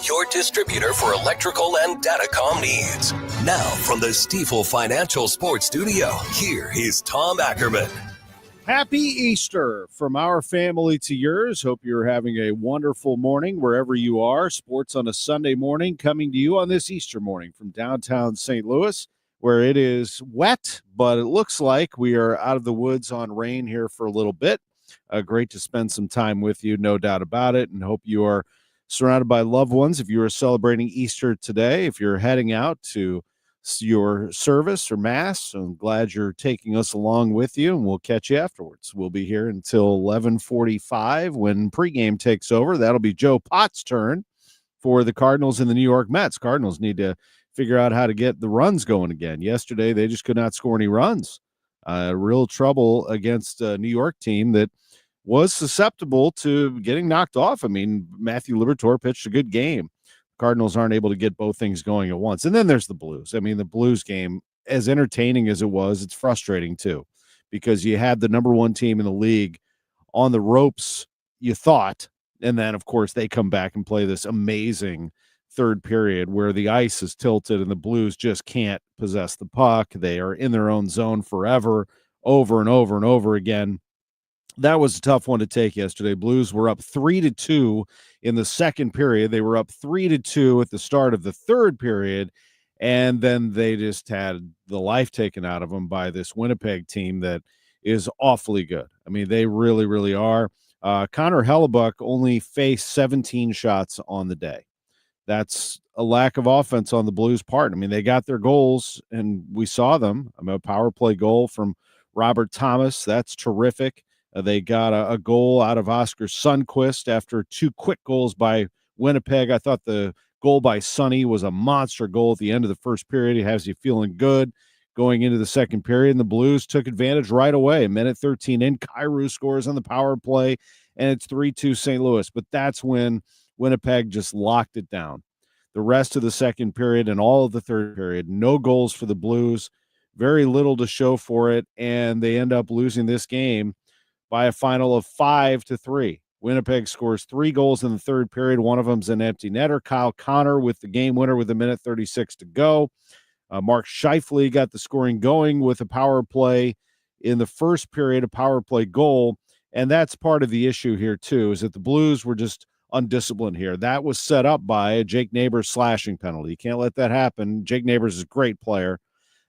your distributor for electrical and datacom needs. Now, from the Stifel Financial Sports Studio, here is Tom Ackerman. Happy Easter from our family to yours. Hope you're having a wonderful morning wherever you are. Sports on a Sunday morning coming to you on this Easter morning from downtown St. Louis, where it is wet, but it looks like we are out of the woods on rain here for a little bit. Great to spend some time with you, no doubt about it, and hope you are surrounded by loved ones. If you are celebrating Easter today, if you're heading out to your service or mass, I'm glad you're taking us along with you, and we'll catch you afterwards. We'll be here until 11:45 when pregame takes over. That'll be Joe Pott's turn for the Cardinals and the New York Mets. Cardinals need to figure out how to get the runs going again. Yesterday, they just could not score any runs. Real trouble against a New York team that was susceptible to getting knocked off. I mean, Matthew Liberatore pitched a good game. Cardinals aren't able to get both things going at once. And then there's the Blues. I mean, the Blues game, as entertaining as it was, it's frustrating too, because you had the number one team in the league on the ropes, you thought, and then, of course, they come back and play this amazing third period where the ice is tilted and the Blues just can't possess the puck. They are in their own zone forever, over and over and over again. That was a tough one to take yesterday. Blues were up 3-2 in the second period. They were up 3-2 at the start of the third period, and then they just had the life taken out of them by this Winnipeg team that is awfully good. I mean, they really, really are. Connor Hellebuck only faced 17 shots on the day. That's a lack of offense on the Blues' part. I mean, they got their goals, and we saw them. I mean, a power play goal from Robert Thomas. That's terrific. They got a goal out of Oscar Sundqvist after two quick goals by Winnipeg. I thought the goal by Sonny was a monster goal at the end of the first period. He has you feeling good going into the second period, and the Blues took advantage right away. Minute 13 in, Kyrou scores on the power play, and it's 3-2 St. Louis. But that's when Winnipeg just locked it down. The rest of the second period and all of the third period, no goals for the Blues, very little to show for it, and they end up losing this game by a final of 5-3. Winnipeg scores 3 goals in the third period. One of them's an empty netter. Kyle Connor with the game winner with a minute 36 to go. Mark Scheifele got the scoring going with a power play in the first period, a power play goal. And that's part of the issue here, too, is that the Blues were just undisciplined here. That was set up by a Jake Neighbors slashing penalty. You can't let that happen. Jake Neighbors is a great player.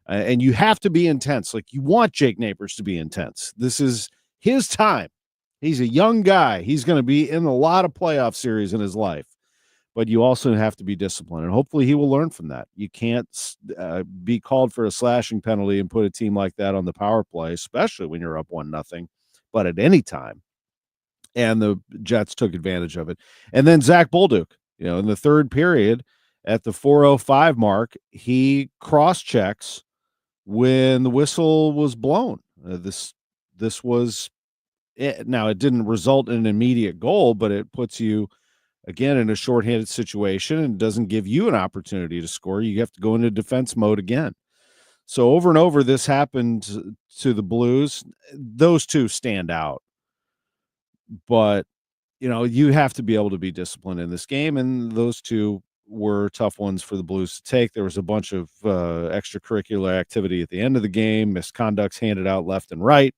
And you have to be intense. Like, you want Jake Neighbors to be intense. This is his time. He's a young guy. He's going to be in a lot of playoff series in his life, but you also have to be disciplined, and hopefully he will learn from that. You can't be called for a slashing penalty and put a team like that on the power play, especially when you're up 1-0, but at any time. And the Jets took advantage of it. And then Zach Bolduc, in the third period at the 4:05 mark, he cross-checks when the whistle was blown. This was it. Now, it didn't result in an immediate goal, but it puts you, again, in a shorthanded situation and doesn't give you an opportunity to score. You have to go into defense mode again. So over and over, this happened to the Blues. Those two stand out. But, you have to be able to be disciplined in this game, and those two were tough ones for the Blues to take. There was a bunch of extracurricular activity at the end of the game, misconducts handed out left and right.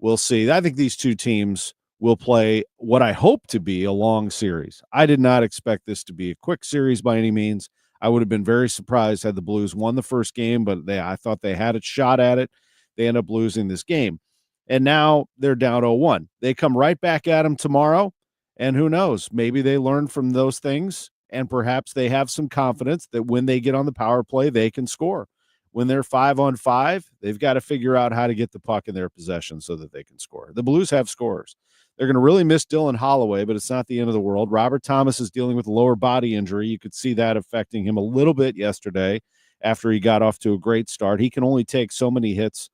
We'll see. I think these two teams will play what I hope to be a long series. I did not expect this to be a quick series by any means. I would have been very surprised had the Blues won the first game, but I thought they had a shot at it. They end up losing this game. And now they're down 0-1. They come right back at them tomorrow, and who knows? Maybe they learn from those things, and perhaps they have some confidence that when they get on the power play, they can score. When they're 5-on-5, they've got to figure out how to get the puck in their possession so that they can score. The Blues have scorers. They're going to really miss Dylan Holloway, but it's not the end of the world. Robert Thomas is dealing with a lower body injury. You could see that affecting him a little bit yesterday after he got off to a great start. He can only take so many hits.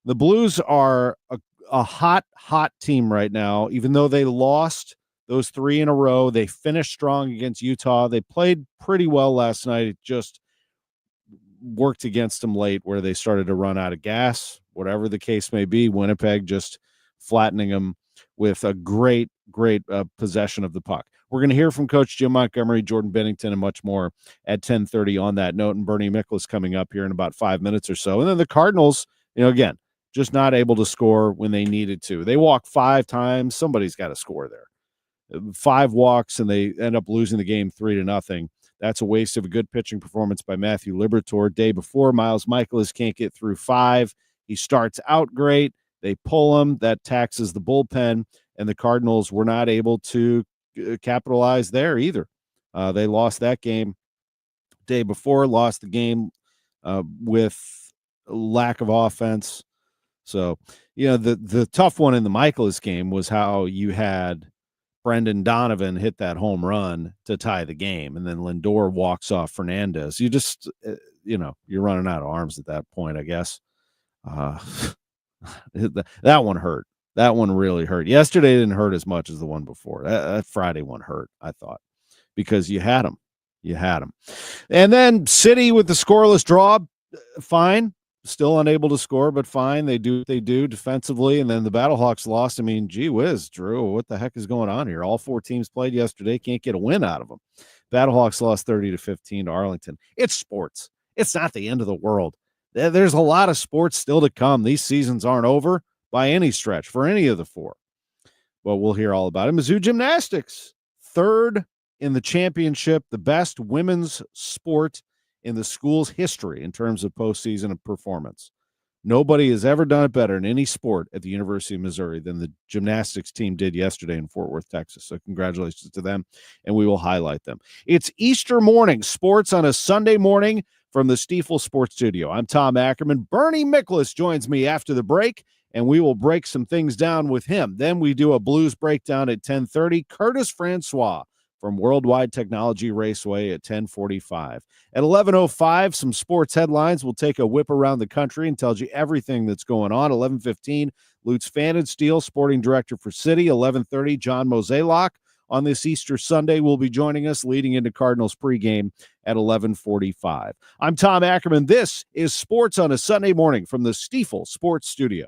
The Blues are a hot team right now. Even though they lost those 3 in a row, they finished strong against Utah. They played pretty well last night. It just worked against them late where they started to run out of gas, whatever the case may be. Winnipeg just flattening them with a great possession of the puck. We're going to hear from Coach Jim Montgomery, Jordan Bennington, and much more at 10:30 on that note. And Bernie Miklasz coming up here in about 5 minutes or so. And then the Cardinals, again, just not able to score when they needed to. They walk 5 times. Somebody's got to score there. 5 walks, and they end up losing the game 3-0. That's a waste of a good pitching performance by Matthew Liberatore. Day before, Miles Michaelis can't get through 5. He starts out great. They pull him. That taxes the bullpen, and the Cardinals were not able to capitalize there either. They lost that game day before, lost the game with lack of offense. So, the tough one in the Michaelis game was how you had Brendan Donovan hit that home run to tie the game, and then Lindor walks off Fernandez. You just, you're running out of arms at that point, I guess. That one hurt. That one really hurt. Yesterday didn't hurt as much as the one before. That Friday one hurt, I thought, because you had them. And then City with the scoreless draw, fine. Still unable to score, but fine. They do what they do defensively. And then the Battlehawks lost. I mean, gee whiz, Drew, what the heck is going on here? All 4 teams played yesterday. Can't get a win out of them. Battlehawks lost 30-15 to Arlington. It's sports. It's not the end of the world. There's a lot of sports still to come. These seasons aren't over by any stretch for any of the 4. But we'll hear all about it. Mizzou Gymnastics, 3rd in the championship, the best women's sport in the school's history in terms of postseason performance. Nobody has ever done it better in any sport at the University of Missouri than the gymnastics team did yesterday in Fort Worth, Texas. So congratulations to them, and we will highlight them. It's Easter morning, sports on a Sunday morning from the Stiefel Sports Studio. I'm Tom Ackerman. Bernie Miklasz joins me after the break, and we will break some things down with him. Then we do a blues breakdown at 10:30. Curtis Francois from Worldwide Technology Raceway at 10:45. At 11:05, some sports headlines. We'll take a whip around the country and tell you everything that's going on. 11:15, Lutz Pfannenstiel, sporting director for City. 11:30, John Mozeliak on this Easter Sunday will be joining us leading into Cardinals pregame at 11:45. I'm Tom Ackerman. This is Sports on a Sunday morning from the Stiefel Sports Studio.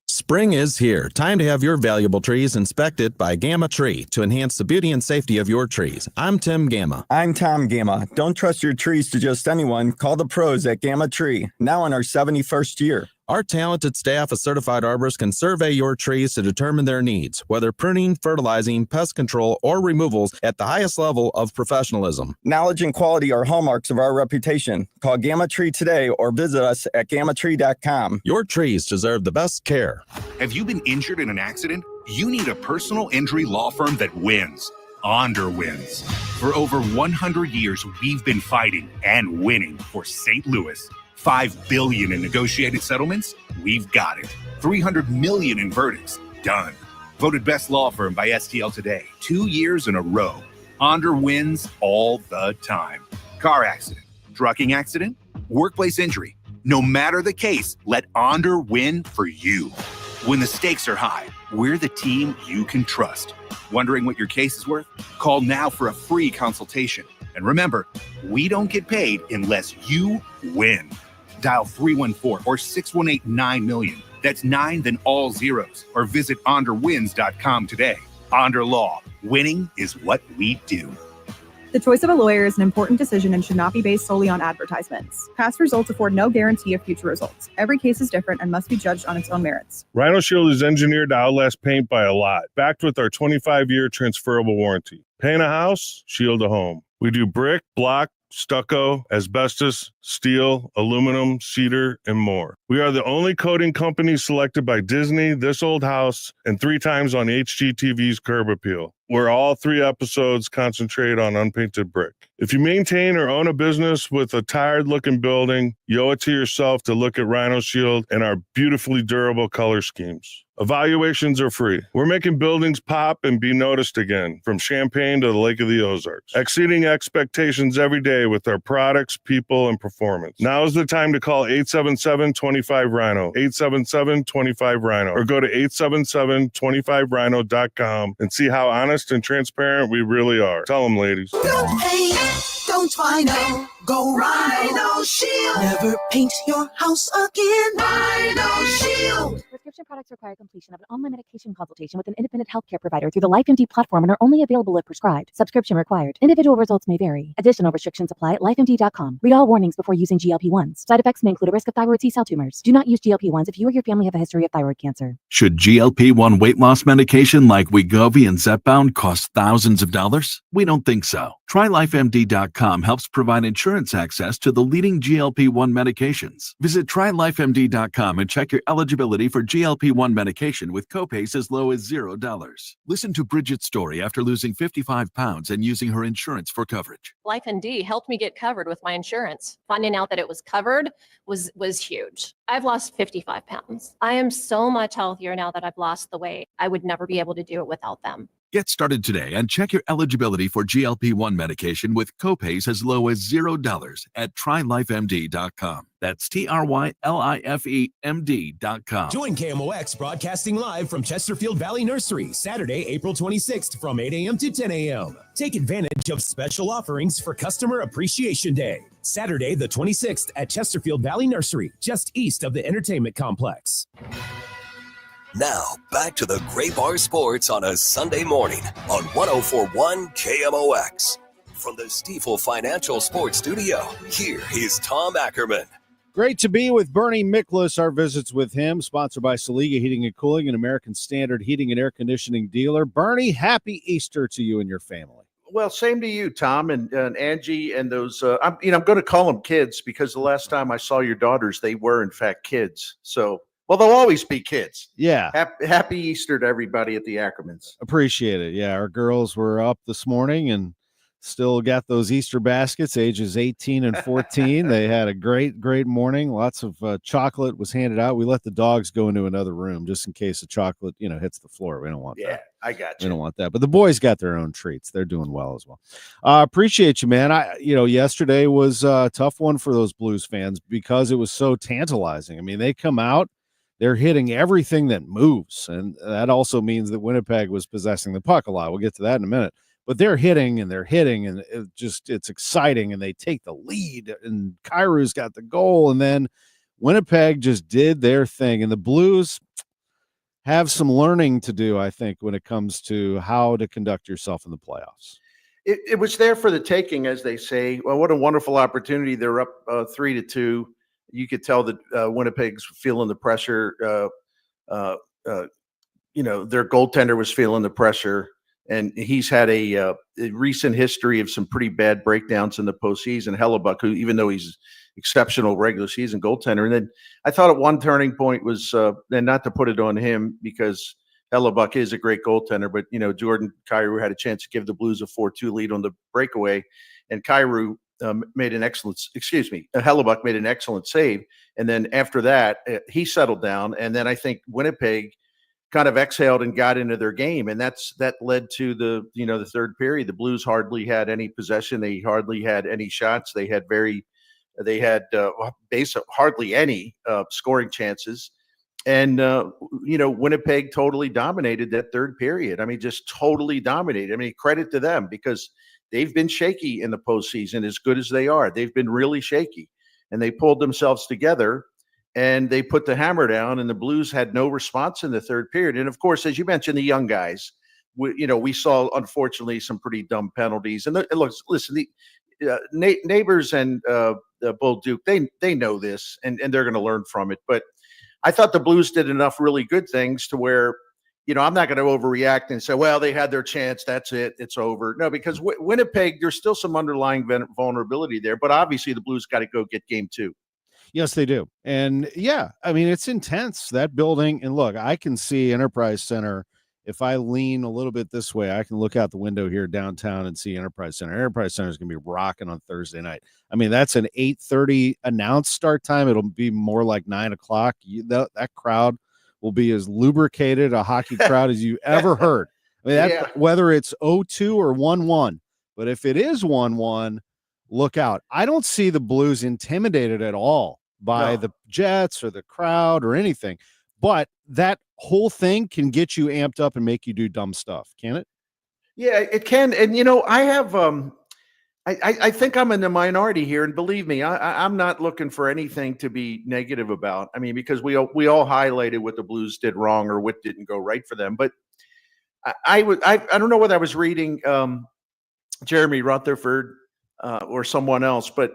Spring is here. Time to have your valuable trees inspected by Gamma Tree to enhance the beauty and safety of your trees. I'm Tim Gamma. I'm Tom Gamma. Don't trust your trees to just anyone. Call the pros at Gamma Tree, now in our 71st year. Our talented staff of certified arborists can survey your trees to determine their needs, whether pruning, fertilizing, pest control, or removals at the highest level of professionalism. Knowledge and quality are hallmarks of our reputation. Call Gamma Tree today or visit us at gammatree.com. Your trees deserve the best care. Have you been injured in an accident? You need a personal injury law firm that wins. Onder wins. For over 100 years, we've been fighting and winning for St. Louis. $5 billion in negotiated settlements? We've got it. $300 million in verdicts? Done. Voted best law firm by STL Today 2 years in a row. Onder wins all the time. Car accident, trucking accident, workplace injury. No matter the case, let Onder win for you. When the stakes are high, we're the team you can trust. Wondering what your case is worth? Call now for a free consultation. And remember, we don't get paid unless you win. Dial 314 or 618-9-million. That's 9, then all zeros. Or visit onderwins.com today. Onder Law. Winning is what we do. The choice of a lawyer is an important decision and should not be based solely on advertisements. Past results afford no guarantee of future results. Every case is different and must be judged on its own merits. Rhino Shield is engineered to outlast paint by a lot, backed with our 25-year transferable warranty. Paint a house, shield a home. We do brick, block, stucco, asbestos, steel, aluminum, cedar, and more. We are the only coating company selected by Disney, This Old House, and 3 times on HGTV's Curb Appeal, where all 3 episodes concentrate on unpainted brick. If you maintain or own a business with a tired-looking building, you owe it to yourself to look at Rhino Shield and our beautifully durable color schemes. Evaluations are free. We're making buildings pop and be noticed again, from Champaign to the Lake of the Ozarks, exceeding expectations every day with our products, people, and performance. Now is the time to call 877-25-RHINO, 877-25-RHINO, or go to 877-25rhino.com and see how honest and transparent we really are. Tell them, ladies. Don't paint, don't Rhino, go Rhino Shield. Never paint your house again. Rhino Shield. Prescription products require completion of an online medication consultation with an independent healthcare provider through the LifeMD platform and are only available if prescribed. Subscription required. Individual results may vary. Additional restrictions apply at lifemd.com. Read all warnings before using GLP-1s. Side effects may include a risk of thyroid T-cell tumors. Do not use GLP-1s if you or your family have a history of thyroid cancer. Should GLP-1 weight loss medication like Wegovy and Zepbound cost thousands of dollars? We don't think so. TryLifeMD.com helps provide insurance access to the leading GLP-1 medications. Visit TryLifeMD.com and check your eligibility for GLP-1 medication with copays as low as $0. Listen to Bridget's story after losing 55 pounds and using her insurance for coverage. LifeMD helped me get covered with my insurance. Finding out that it was covered was huge. I've lost 55 pounds. I am so much healthier now that I've lost the weight. I would never be able to do it without them. Get started today and check your eligibility for GLP-1 medication with copays as low as $0 at TryLifeMD.com. That's TryLifeMD.com. Join KMOX broadcasting live from Chesterfield Valley Nursery, Saturday, April 26th from 8 a.m. to 10 a.m. Take advantage of special offerings for Customer Appreciation Day. Saturday, the 26th at Chesterfield Valley Nursery, just east of the entertainment complex. Now, back to the Gray Bar Sports on a Sunday morning on 104.1 KMOX. From the Stifel Financial Sports Studio, here is Tom Ackerman. Great to be with Bernie Miklasz. Our visits with him, sponsored by Saliga Heating and Cooling, an American Standard heating and air conditioning dealer. Bernie, happy Easter to you and your family. Well, same to you, Tom, and Angie, and those. I'm going to call them kids because the last time I saw your daughters, they were in fact kids. So. Well, they'll always be kids. Yeah. Happy Easter to everybody at the Ackermans. Appreciate it. Yeah, our girls were up this morning and still got those Easter baskets, ages 18 and 14. They had a great morning. Lots of chocolate was handed out. We let the dogs go into another room just in case the chocolate, hits the floor. We don't want that. Yeah, I got you. We don't want that. But the boys got their own treats. They're doing well as well. Appreciate you, man. Yesterday was a tough one for those Blues fans because it was so tantalizing. I mean, they come out. They're hitting everything that moves, and that also means that Winnipeg was possessing the puck a lot. We'll get to that in a minute. But they're hitting, and it's exciting, and they take the lead, and Kairou's got the goal, and then Winnipeg just did their thing. And the Blues have some learning to do, I think, when it comes to how to conduct yourself in the playoffs. It was there for the taking, as they say. Well, what a wonderful opportunity. They're up 3-2. You could tell that Winnipeg's feeling the pressure. Their goaltender was feeling the pressure, and he's had a recent history of some pretty bad breakdowns in the postseason. Hellebuck, who, even though he's exceptional regular season goaltender, and then I thought at one turning point was, and not to put it on him because Hellebuck is a great goaltender, but Jordan Kyrou had a chance to give the Blues a 4-2 lead on the breakaway, and Kyrou Hellebuck made an excellent save. And then after that, he settled down. And then I think Winnipeg kind of exhaled and got into their game. And that led to the third period. The Blues hardly had any possession. They hardly had any shots. They had hardly any scoring chances. And, Winnipeg totally dominated that third period. I mean, just totally dominated. I mean, credit to them because they've been shaky in the postseason, as good as they are. They've been really shaky, and they pulled themselves together, and they put the hammer down, and the Blues had no response in the third period. And, of course, as you mentioned, the young guys, we saw, unfortunately, some pretty dumb penalties. And listen, the Neighbors and Bull Duke, they know this, and they're going to learn from it. But I thought the Blues did enough really good things to where – I'm not going to overreact and say, well, they had their chance. That's it. It's over. No, because Winnipeg, there's still some underlying vulnerability there. But obviously the Blues got to go get game 2. Yes, they do. And, yeah, I mean, it's intense, that building. And, look, I can see Enterprise Center. If I lean a little bit this way, I can look out the window here downtown and see Enterprise Center. Enterprise Center is going to be rocking on Thursday night. I mean, that's an 8:30 announced start time. It'll be more like 9 o'clock. That crowd will be as lubricated a hockey crowd as you ever heard. I mean, whether it's 0-2 or 1-1, but if it is 1-1, look out. I don't see the Blues intimidated at all by the Jets or the crowd or anything, but that whole thing can get you amped up and make you do dumb stuff, can it? Yeah, it can. And, I have I think I'm in the minority here, and believe me, I'm not looking for anything to be negative about. I mean, because we all highlighted what the Blues did wrong or what didn't go right for them. But I don't know whether I was reading Jeremy Rutherford or someone else, but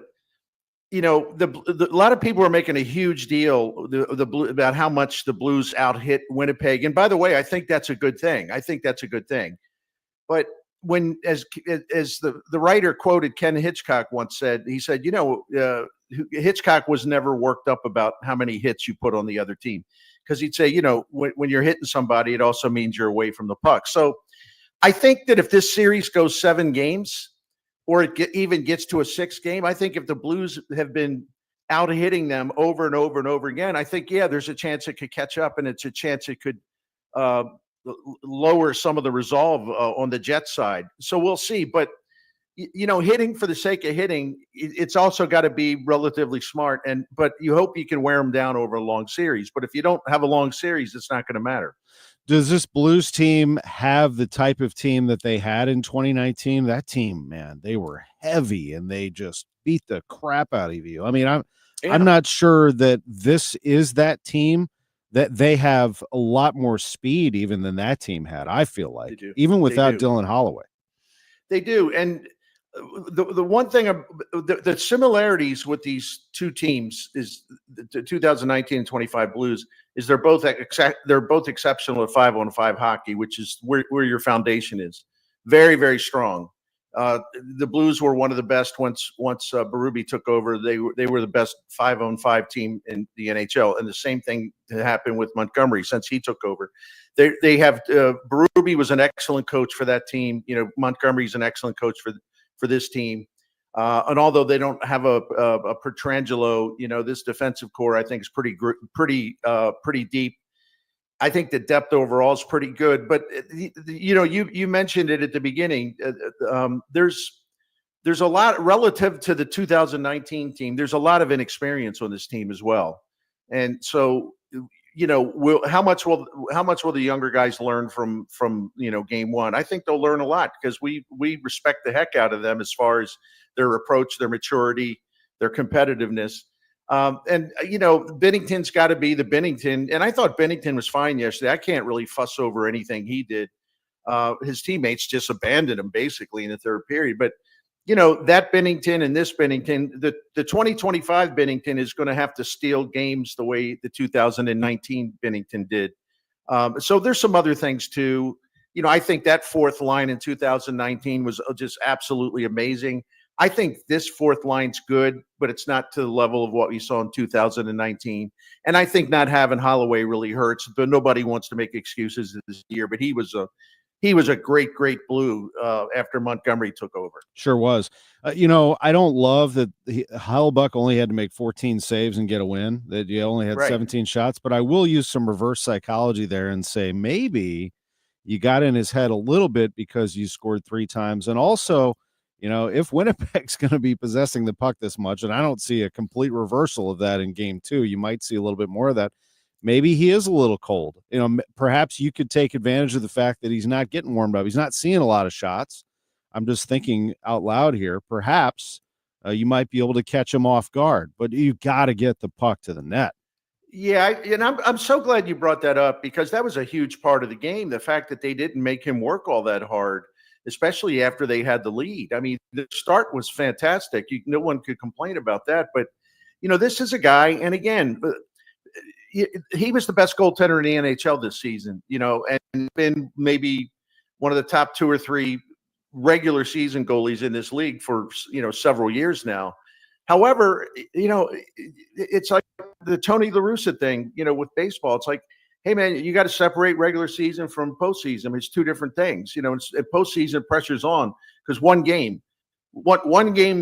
you know, a lot of people are making a huge deal about how much the Blues out-hit Winnipeg. And by the way, I think that's a good thing. But when, as the writer quoted Ken Hitchcock once said, he said, you know, Hitchcock was never worked up about how many hits you put on the other team, because he'd say, you know, when you're hitting somebody, it also means you're away from the puck. So I think that if this series goes 7 games, or it even gets to a 6th game, I think if the Blues have been out hitting them over and over and over again, I think, yeah, there's a chance it could catch up, and it's a chance it could lower some of the resolve on the Jets side. So we'll see. But, you know, hitting for the sake of hitting, it's also got to be relatively smart. But you hope you can wear them down over a long series. But if you don't have a long series, it's not going to matter. Does this Blues team have the type of team that they had in 2019? That team, man, they were heavy and they just beat the crap out of you. I mean, I'm not sure that this is that team, that they have a lot more speed even than that team had. I feel like, even without Dylan Holloway. They do. And the one thing, the similarities with these two teams is the 2019 and 25 Blues is they're both exceptional at 5-on-5 hockey, which is where your foundation is. Very, very strong. The Blues were one of the best once Berube took over. They were the best 5-on-5 team in the NHL, and the same thing happened with Montgomery since he took over. They have Berube was an excellent coach for that team. You know, Montgomery's an excellent coach for this team. And although they don't have a Pietrangelo, you know, this defensive core I think is pretty deep. I think the depth overall is pretty good. But you know, you mentioned it at the beginning. There's a lot relative to the 2019 team. There's a lot of inexperience on this team as well, and so you know, how much will the younger guys learn from you know, game one? I think they'll learn a lot because we respect the heck out of them as far as their approach, their maturity, their competitiveness. And you know, Binnington's got to be the Binnington. And I thought Binnington was fine yesterday. I can't really fuss over anything he did. His teammates just abandoned him basically in the third period. But you know, that Binnington and this Binnington, the 2025 Binnington is going to have to steal games the way the 2019 Binnington did. So there's some other things too. You know, I think that fourth line in 2019 was just absolutely amazing. I think this fourth line's good, but it's not to the level of what we saw in 2019. And I think not having Holloway really hurts, but nobody wants to make excuses this year. But he was a great Blue after Montgomery took over. Sure was. You know, I don't love that Hellbuck only had to make 14 saves and get a win, that you only had 17 shots, but I will use some reverse psychology there and say maybe you got in his head a little bit because you scored 3 times. And also, you know, if Winnipeg's going to be possessing the puck this much, and I don't see a complete reversal of that in game 2, you might see a little bit more of that. Maybe he is a little cold. You know, perhaps you could take advantage of the fact that he's not getting warmed up. He's not seeing a lot of shots. I'm just thinking out loud here. Perhaps you might be able to catch him off guard, but you got to get the puck to the net. Yeah, and I'm so glad you brought that up because that was a huge part of the game. The fact that they didn't make him work all that hard, especially after they had the lead. I mean, the start was fantastic. No one could complain about that. But, you know, this is a guy, and again, he was the best goaltender in the NHL this season, you know, and been maybe one of the top 2 or 3 regular season goalies in this league for, you know, several years now. However, you know, it's like the Tony La Russa thing, you know, with baseball. It's like, hey, man, you got to separate regular season from postseason. It's 2 different things. You know, postseason pressure's on because one game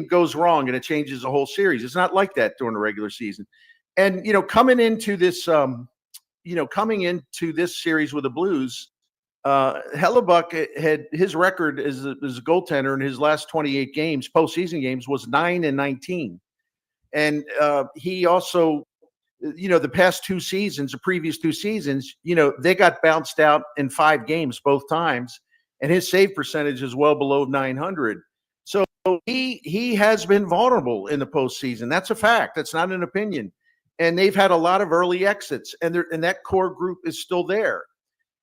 goes wrong and it changes the whole series. It's not like that during the regular season. And, you know, coming into this series with the Blues, Hellebuyck had his record as a goaltender in his last 28 games, postseason games, was 9-19. And he also, you know, the previous 2 seasons, you know, they got bounced out in 5 games both times. And his save percentage is well below 900. So he has been vulnerable in the postseason. That's a fact. That's not an opinion. And they've had a lot of early exits, and that core group is still there.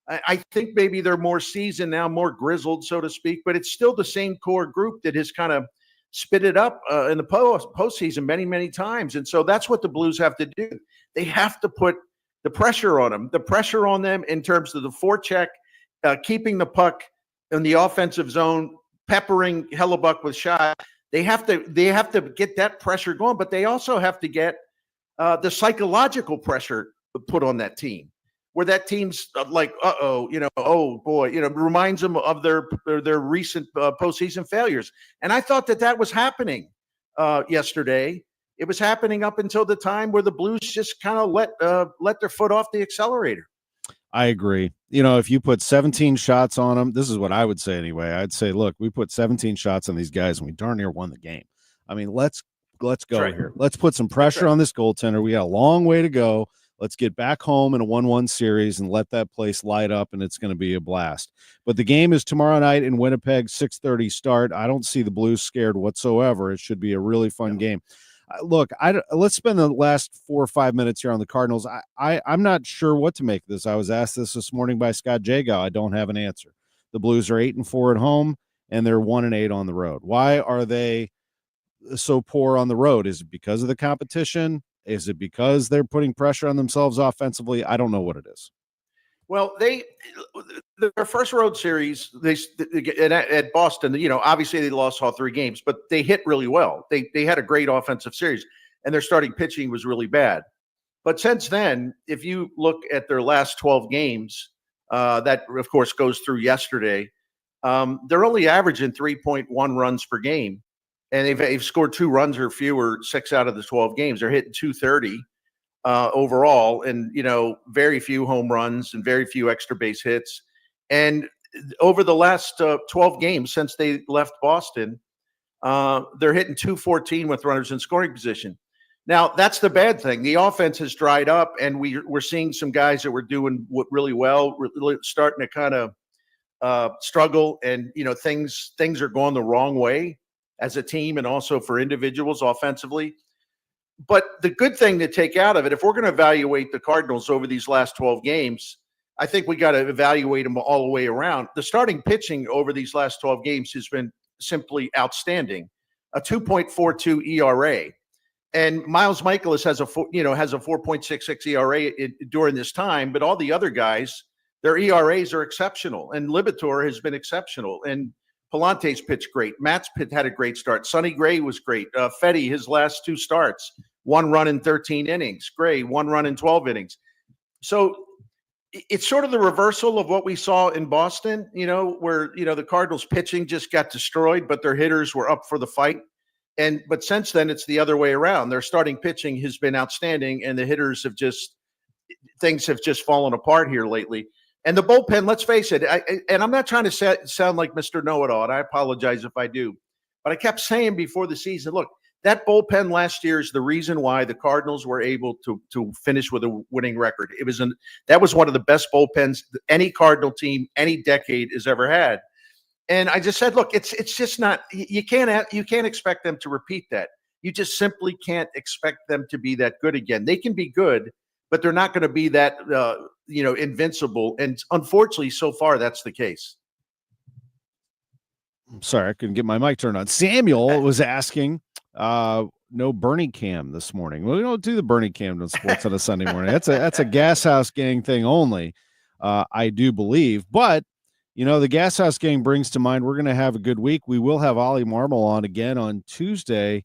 I think maybe they're more seasoned now, more grizzled, so to speak, but it's still the same core group that has kind of spit it up in the postseason many, many times. And so that's what the Blues have to do. They have to put the pressure on them, in terms of the forecheck, keeping the puck in the offensive zone, peppering Hellebuck with shots. They have to get that pressure going, but they also have to get the psychological pressure put on that team, where that team's like, oh boy, reminds them of their recent postseason failures. And I thought that was happening yesterday. It was happening up until the time where the Blues just kind of let their foot off the accelerator. I agree. If you put 17 shots on them, this is what I would say anyway. I'd say, look, we put 17 shots on these guys and we darn near won the game. I mean, let's go here. Let's put some pressure on this goaltender. We got a long way to go. Let's get back home in a 1-1 series and let that place light up, and it's going to be a blast. But the game is tomorrow night in Winnipeg, 6:30 start. I don't see the Blues scared whatsoever. It should be a really fun game. Look, let's spend the last 4 or 5 minutes here on the Cardinals. I'm not sure what to make of this. I was asked this morning by Scott Jagow. I don't have an answer. The Blues are 8-4 at home, and they're 1-8 on the road. Why are they so poor on the road? Is it because of the competition? Is it because they're putting pressure on themselves offensively? I don't know what it is. Well, their first road series, at Boston, obviously they lost all 3 games, but they hit really well. They had a great offensive series, and their starting pitching was really bad. But since then, if you look at their last 12 games, that of course goes through yesterday, they're only averaging 3.1 runs per game. And they've scored 2 runs or fewer 6 out of the 12 games. They're hitting .230 overall, and very few home runs and very few extra base hits. And over the last 12 games since they left Boston, they're hitting .214 with runners in scoring position. Now that's the bad thing. The offense has dried up, and we're seeing some guys that were doing really well, really starting to kind of struggle, and things are going the wrong way as a team and also for individuals offensively. But the good thing to take out of it, if we're going to evaluate the Cardinals over these last 12 games, I think we got to evaluate them all the way around. The starting pitching over these last 12 games has been simply outstanding. A 2.42 ERA. And Miles Miklasz has a 4.66 ERA during this time, but all the other guys, their ERAs are exceptional. And Liberatore has been exceptional. And Palante's pitched great. Matt's had a great start. Sonny Gray was great. Fetty, his last 2 starts, 1 run in 13 innings. Gray, 1 run in 12 innings. So it's sort of the reversal of what we saw in Boston, where, the Cardinals pitching just got destroyed, but their hitters were up for the fight. But since then, it's the other way around. Their starting pitching has been outstanding, and the hitters things have just fallen apart here lately. And the bullpen, let's face it, and I'm not trying to sound like Mr. Know-It-All, and I apologize if I do, but I kept saying before the season, look, that bullpen last year is the reason why the Cardinals were able to finish with a winning record. That was one of the best bullpens any Cardinal team, any decade has ever had. And I just said, look, it's just not, you can't expect them to repeat that. You just simply can't expect them to be that good again. They can be good, but they're not going to be that invincible. And unfortunately, so far, that's the case. I'm sorry, I couldn't get my mic turned on. Samuel was asking, no Bernie Cam this morning. Well, we don't do the Bernie Cam on sports on a Sunday morning. That's a Gas House Gang thing only, I do believe. But, the Gas House Gang brings to mind we're going to have a good week. We will have Ollie Marmol on again on Tuesday.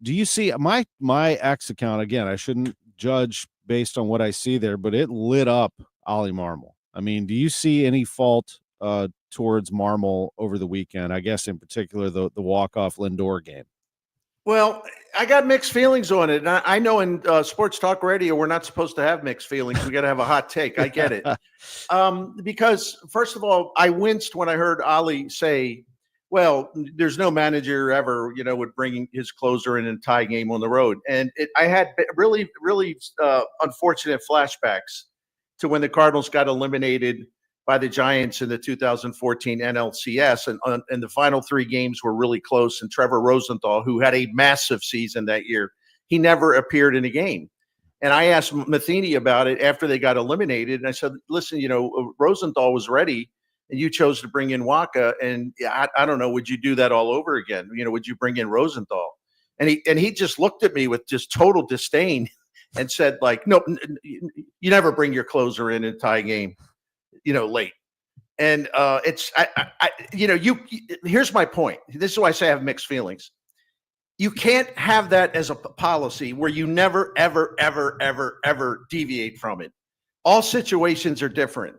Do you see my X account, again, I shouldn't judge based on what I see there, but it lit up Ollie Marmol. I mean, do you see any fault towards Marmol over the weekend? I guess in particular the walk-off Lindor game. Well, I got mixed feelings on it. And I know in sports talk radio, we're not supposed to have mixed feelings. We got to have a hot take. I get it. Because first of all, I winced when I heard Ollie say, well, there's no manager ever, would bring his closer in a tie game on the road. And I had really, really unfortunate flashbacks to when the Cardinals got eliminated by the Giants in the 2014 NLCS. And the final 3 games were really close. And Trevor Rosenthal, who had a massive season that year, he never appeared in a game. And I asked Matheny about it after they got eliminated. And I said, listen, Rosenthal was ready and you chose to bring in Waka. And I don't know, would you do that all over again? Would you bring in Rosenthal? And he just looked at me with just total disdain and said, like, no, you never bring your closer in and tie a game, late. And here's my point. This is why I say I have mixed feelings. You can't have that as a policy where you never, ever, ever, ever, ever deviate from it. All situations are different.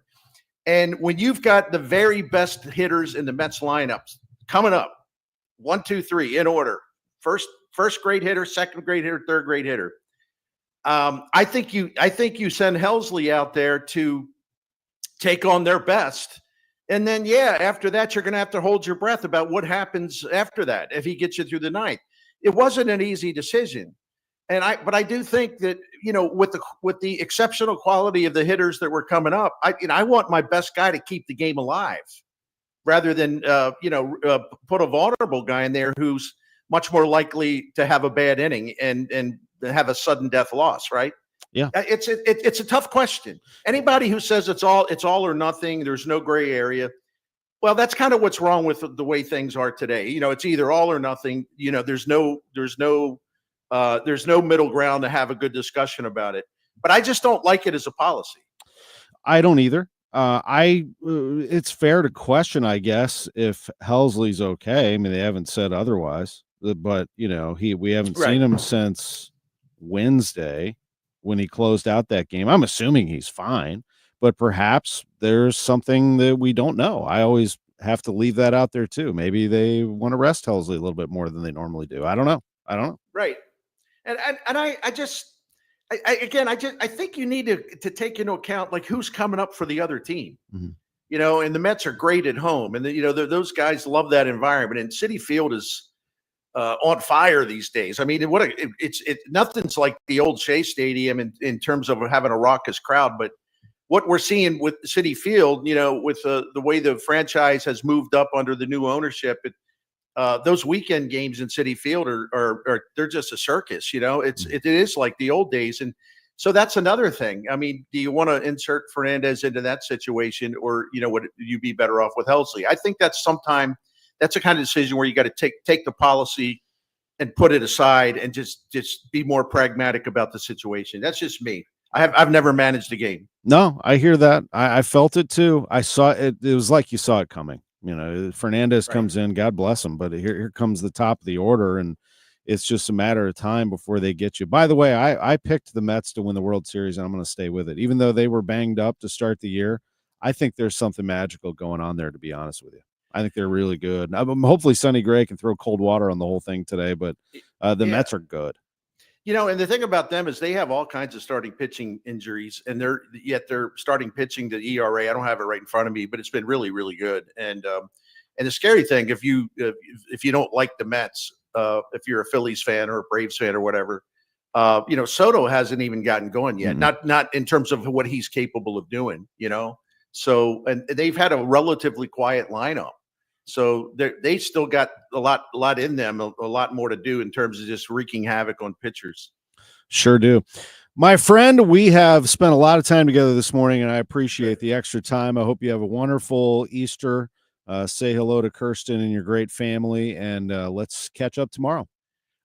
And when you've got the very best hitters in the Mets lineups coming up, 1, 2, 3 in order, first grade hitter, second grade hitter, third grade hitter. I think you send Helsley out there to take on their best. And then, after that, you're going to have to hold your breath about what happens after that if he gets you through the ninth. It wasn't an easy decision. But I do think that, with the exceptional quality of the hitters that were coming up, I want my best guy to keep the game alive rather than, put a vulnerable guy in there who's much more likely to have a bad inning and have a sudden death loss, right? Yeah. It's a tough question. Anybody who says it's all or nothing, there's no gray area. Well, that's kind of what's wrong with the way things are today. It's either all or nothing. There's no middle ground to have a good discussion about it. But I just don't like it as a policy. I don't either. It's fair to question, I guess, if Helsley's okay. I mean, they haven't said otherwise, but we haven't seen him since Wednesday when he closed out that game. I'm assuming he's fine, but perhaps there's something that we don't know. I always have to leave that out there too. Maybe they want to rest Helsley a little bit more than they normally do. I don't know. Right. And I think you need to take into account like who's coming up for the other team. Mm-hmm. And the Mets are great at home, and those guys love that environment. And Citi Field is on fire these days. I mean, it's nothing's like the old Shea Stadium in terms of having a raucous crowd, but what we're seeing with Citi Field, with the way the franchise has moved up under the new ownership, those weekend games in Citi Field are they're just a circus. It is like the old days, and so that's another thing. I mean, do you want to insert Fernandez into that situation, or would you be better off with Helsley? I think that's a kind of decision where you got to take the policy and put it aside and just be more pragmatic about the situation. That's just me. I've never managed a game. No, I hear that. I felt it too. I saw it. It was like you saw it coming. Fernandez comes in, God bless him, but here comes the top of the order, and it's just a matter of time before they get you. By the way, I picked the Mets to win the World Series, and I'm going to stay with it. Even though they were banged up to start the year, I think there's something magical going on there, to be honest with you. I think they're really good. Hopefully Sonny Gray can throw cold water on the whole thing today, but the Mets are good. And the thing about them is they have all kinds of starting pitching injuries, and they're starting pitching, the ERA. I don't have it right in front of me, but it's been really, really good. And the scary thing, if you don't like the Mets, if you're a Phillies fan or a Braves fan or whatever, Soto hasn't even gotten going yet. Mm-hmm. Not in terms of what he's capable of doing. So and they've had a relatively quiet lineup. So they still got a lot in them, a lot more to do in terms of just wreaking havoc on pitchers. Sure do. My friend, we have spent a lot of time together this morning, and I appreciate the extra time. I hope you have a wonderful Easter. Say hello to Kirsten and your great family, and let's catch up tomorrow.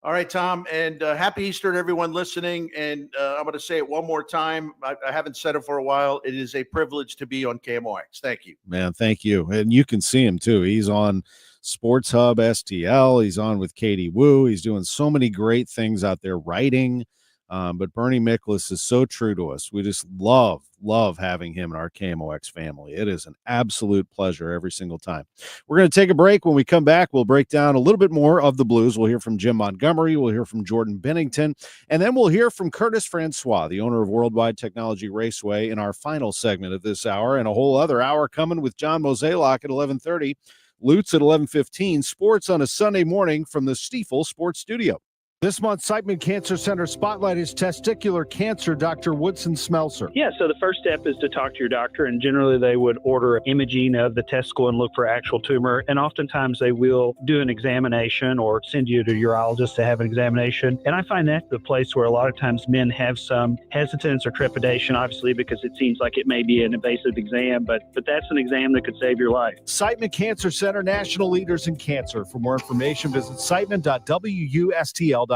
All right, Tom, and happy Easter to everyone listening. And I'm going to say it one more time. I haven't said it for a while. It is a privilege to be on KMOX. Thank you. Man, thank you. And you can see him, too. He's on Sports Hub STL. He's on with Katie Wu. He's doing so many great things out there, writing. But Bernie Miklasz is so true to us. We just love having him in our KMOX family. It is an absolute pleasure every single time. We're going to take a break. When we come back, we'll break down a little bit more of the Blues. We'll hear from Jim Montgomery. We'll hear from Jordan Bennington. And then we'll hear from Curtis Francois, the owner of Worldwide Technology Raceway, in our final segment of this hour. And a whole other hour coming with John Mozeliak at 11:30. Lutz at 11:15. Sports on a Sunday morning from the Stiefel Sports Studio. This month's Siteman Cancer Center Spotlight is testicular cancer, Dr. Woodson Smelser. Yeah, so the first step is to talk to your doctor, and generally they would order imaging of the testicle and look for actual tumor, and oftentimes they will do an examination or send you to a urologist to have an examination. And I find that's the place where a lot of times men have some hesitance or trepidation, obviously, because it seems like it may be an invasive exam, but that's an exam that could save your life. Siteman Cancer Center, national leaders in cancer. For more information, visit siteman.wustl.edu.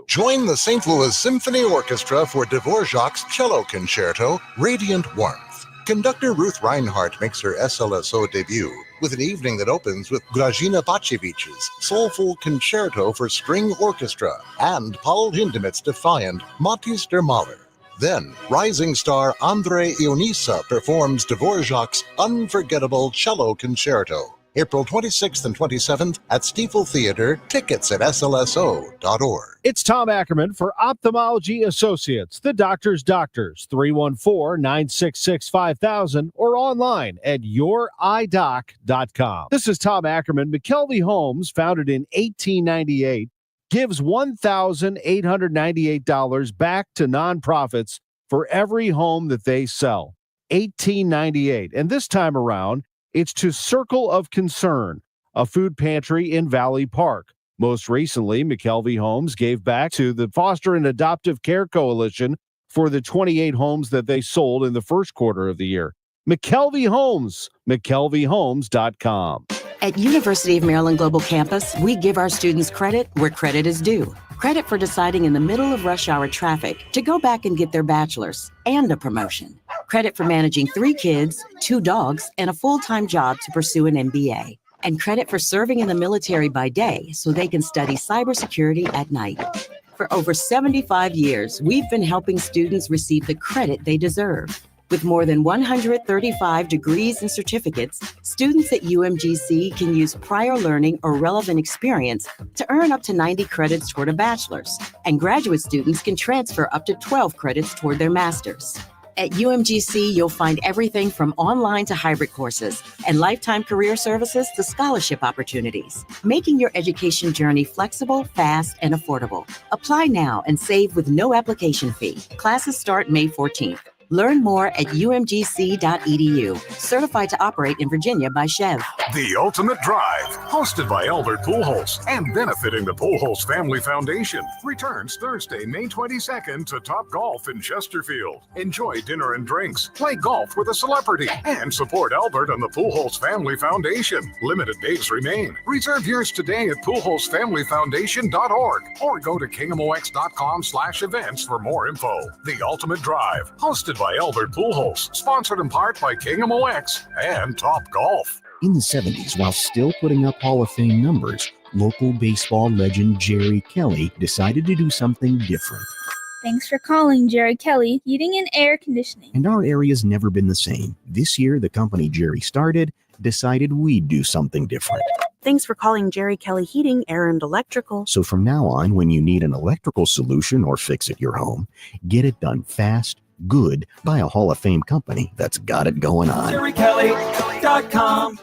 Join the St. Louis Symphony Orchestra for Dvorak's Cello Concerto, Radiant Warmth. Conductor Ruth Reinhardt makes her SLSO debut with an evening that opens with Grażyna Baciewicz's soulful concerto for string orchestra and Paul Hindemith's defiant Matthias der Mahler. Then, rising star Andrei Ionissa performs Dvorak's unforgettable cello concerto. April 26th and 27th at Stiefel Theater. Tickets at slso.org. It's Tom Ackerman for Ophthalmology Associates, the doctor's doctors, 314-966-5000 or online at youridoc.com. This is Tom Ackerman. McKelvey Homes, founded in 1898, gives $1,898 back to nonprofits for every home that they sell. 1898. And this time around, it's to Circle of Concern, a food pantry in Valley Park. Most recently, McKelvey Homes gave back to the Foster and Adoptive Care Coalition for the 28 homes that they sold in the first quarter of the year. McKelvey Homes, McKelveyhomes.com. At University of Maryland Global Campus, we give our students credit where credit is due. Credit for deciding in the middle of rush hour traffic to go back and get their bachelor's and a promotion. Credit for managing 3 kids, 2 dogs, and a full-time job to pursue an MBA. And credit for serving in the military by day so they can study cybersecurity at night. For over 75 years, we've been helping students receive the credit they deserve. With more than 135 degrees and certificates, students at UMGC can use prior learning or relevant experience to earn up to 90 credits toward a bachelor's, and graduate students can transfer up to 12 credits toward their master's. At UMGC, you'll find everything from online to hybrid courses and lifetime career services to scholarship opportunities, making your education journey flexible, fast, and affordable. Apply now and save with no application fee. Classes start May 14th. Learn more at umgc.edu. Certified to operate in Virginia by Chev. The Ultimate Drive, hosted by Albert Pujols and benefiting the Pujols Family Foundation, returns Thursday, May 22nd to Top Golf in Chesterfield. Enjoy dinner and drinks, play golf with a celebrity, and support Albert and the Pujols Family Foundation. Limited dates remain. Reserve yours today at PujolsFamilyFoundation.org or go to KMOX.com/events for more info. The Ultimate Drive, hosted by Albert Pujols, sponsored in part by KMOX and Top Golf. In the 70s, while still putting up Hall of Fame numbers, local baseball legend Jerry Kelly decided to do something different. Thanks for calling Jerry Kelly, Heating and Air Conditioning. And our area's never been the same. This year, the company Jerry started decided we'd do something different. Thanks for calling Jerry Kelly Heating, Air, and Electrical. So from now on, when you need an electrical solution or fix at your home, get it done fast, good, by a Hall of Fame company that's got it going on. JerryKelly.com.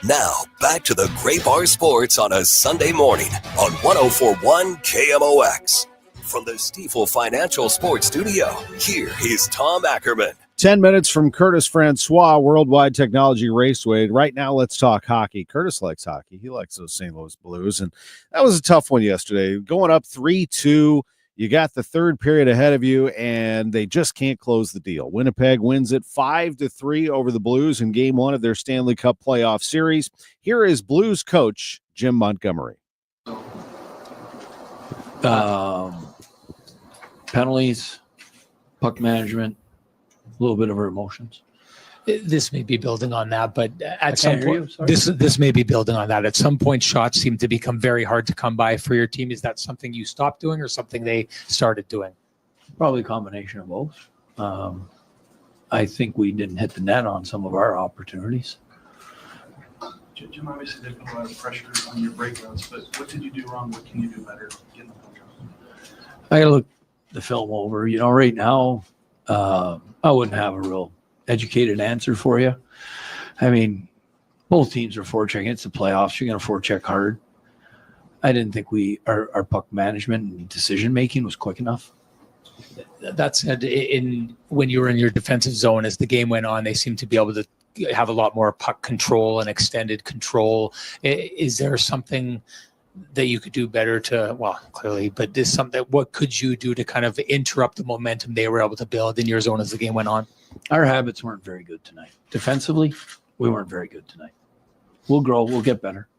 Now, back to the Great Bar Sports on a Sunday morning on 104.1 KMOX. From the Stiefel Financial Sports Studio, here is Tom Ackerman. 10 minutes from Curtis Francois, Worldwide Technology Raceway. Right now, let's talk hockey. Curtis likes hockey. He likes those St. Louis Blues, and that was a tough one yesterday. Going up 3-2. You got the third period ahead of you, and they just can't close the deal. Winnipeg wins it 5-3 over the Blues in Game 1 of their Stanley Cup playoff series. Here is Blues coach Jim Montgomery. Penalties, puck management, a little bit of our emotions. This may be building on that, but at some point, this may be building on that. At some point, shots seem to become very hard to come by for your team. Is that something you stopped doing or something they started doing? Probably a combination of both. I think we didn't hit the net on some of our opportunities. Jim, obviously there's been a lot of pressure on your breakouts, but what did you do wrong? What can you do better getting the puck out? I got to look the film over. You know, right now, I wouldn't have a real educated answer for you. I mean, both teams are forechecking. It's the playoffs. You're going to forecheck hard. I didn't think our puck management and decision making was quick enough. That said, when you were in your defensive zone, as the game went on, they seemed to be able to have a lot more puck control and extended control. Is there something that you could do better clearly, but is something, what could you do to kind of interrupt the momentum they were able to build in your zone as the game went on? Our habits weren't very good tonight. Defensively, we weren't very good tonight. We'll grow. We'll get better.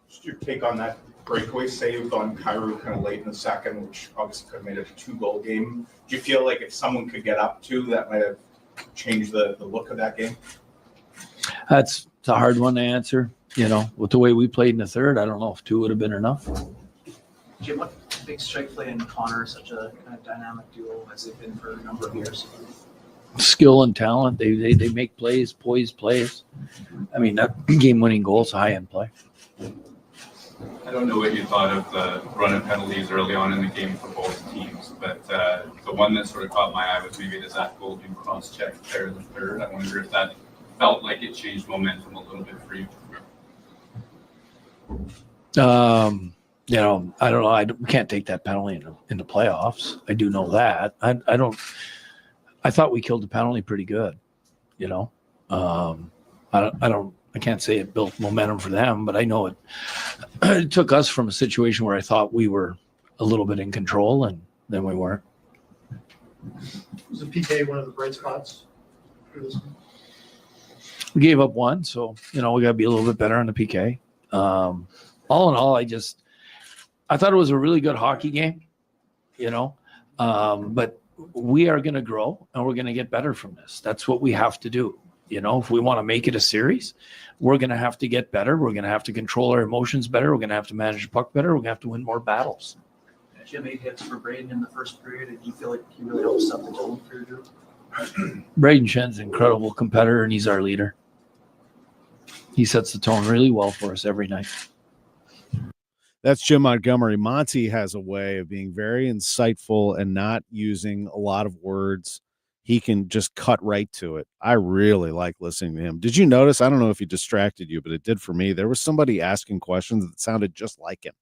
Just your take on that breakaway save on Kyrou kind of late in the second, which obviously could have made it a 2-goal game. Do you feel like if someone could get up to that might have changed the look of that game? It's a hard one to answer. With the way we played in the third, I don't know if 2 would have been enough. Jim, what makes Shifley and Connor such a kind of dynamic duo as they've been for a number of years? Skill and talent. They make plays, poised plays. I mean, that game-winning goal is a high-end play. I don't know what you thought of the run of penalties early on in the game for both teams, but the one that sort of caught my eye was maybe the Zach Golding cross-check there in the third. I wonder if that felt like it changed momentum a little bit for you. I don't know. I can't take that penalty in the playoffs. I do know that. I thought we killed the penalty pretty good. I can't say it built momentum for them, but I know it took us from a situation where I thought we were a little bit in control, and then we weren't. Was the PK one of the bright spots for this game? We gave up one, so we got to be a little bit better on the PK. All in all, I thought it was a really good hockey game, but we are going to grow and we're going to get better from this. That's what we have to do. If we want to make it a series, we're going to have to get better. We're going to have to control our emotions better. We're going to have to manage the puck better. We're going to have to win more battles. Jim, 8 hits for Braden in the first period. And you feel like he really helped set the tone for your group? Braden Shen's an incredible competitor, and he's our leader. He sets the tone really well for us every night. That's Jim Montgomery. Monty has a way of being very insightful and not using a lot of words. He can just cut right to it. I really like listening to him. Did you notice? I don't know if he distracted you, but it did for me. There was somebody asking questions that sounded just like him.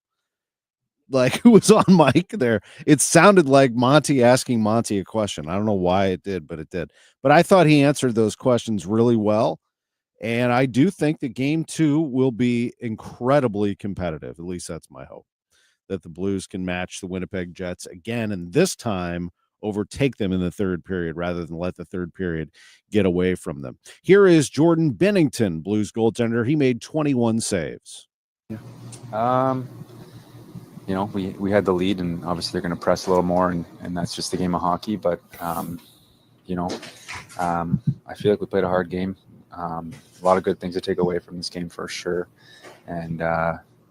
Like, who was on mic there? It sounded like Monty asking Monty a question. I don't know why it did, but it did. But I thought he answered those questions really well. And I do think that game 2 will be incredibly competitive. At least that's my hope, that the Blues can match the Winnipeg Jets again, and this time overtake them in the third period rather than let the third period get away from them. Here is Jordan Bennington, Blues goaltender. He made 21 saves. We had the lead, and obviously they're going to press a little more, and that's just the game of hockey. But, I feel like we played a hard game. A lot of good things to take away from this game for sure. And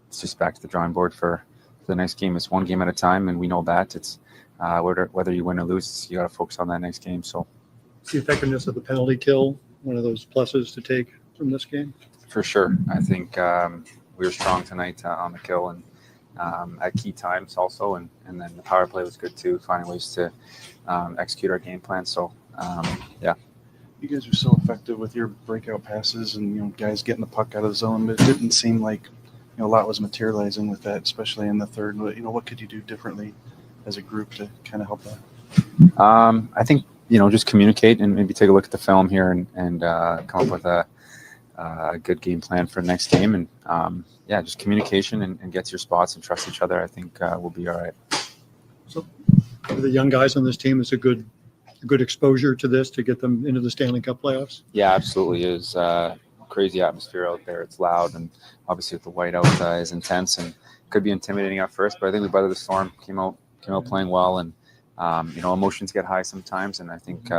it's just back to the drawing board for the next game. It's one game at a time, and we know that. It's whether you win or lose, you got to focus on that next game. So, the effectiveness of the penalty kill, one of those pluses to take from this game? For sure. I think we were strong tonight on the kill and at key times also. And then the power play was good too, finding ways to execute our game plan. So, yeah. You guys are so effective with your breakout passes and, guys getting the puck out of the zone, but it didn't seem like, a lot was materializing with that, especially in the third. What could you do differently as a group to kind of help that? I think, just communicate and maybe take a look at the film here and come up with a good game plan for the next game. And, just communication and get to your spots and trust each other. I think we'll be all right. So for the young guys on this team, it's a good exposure to this to get them into the Stanley Cup playoffs? Yeah, absolutely. It was crazy atmosphere out there. It's loud, and obviously with the whiteout is intense and could be intimidating at first, but I think we weathered the storm, came out playing well, and emotions get high sometimes, and I think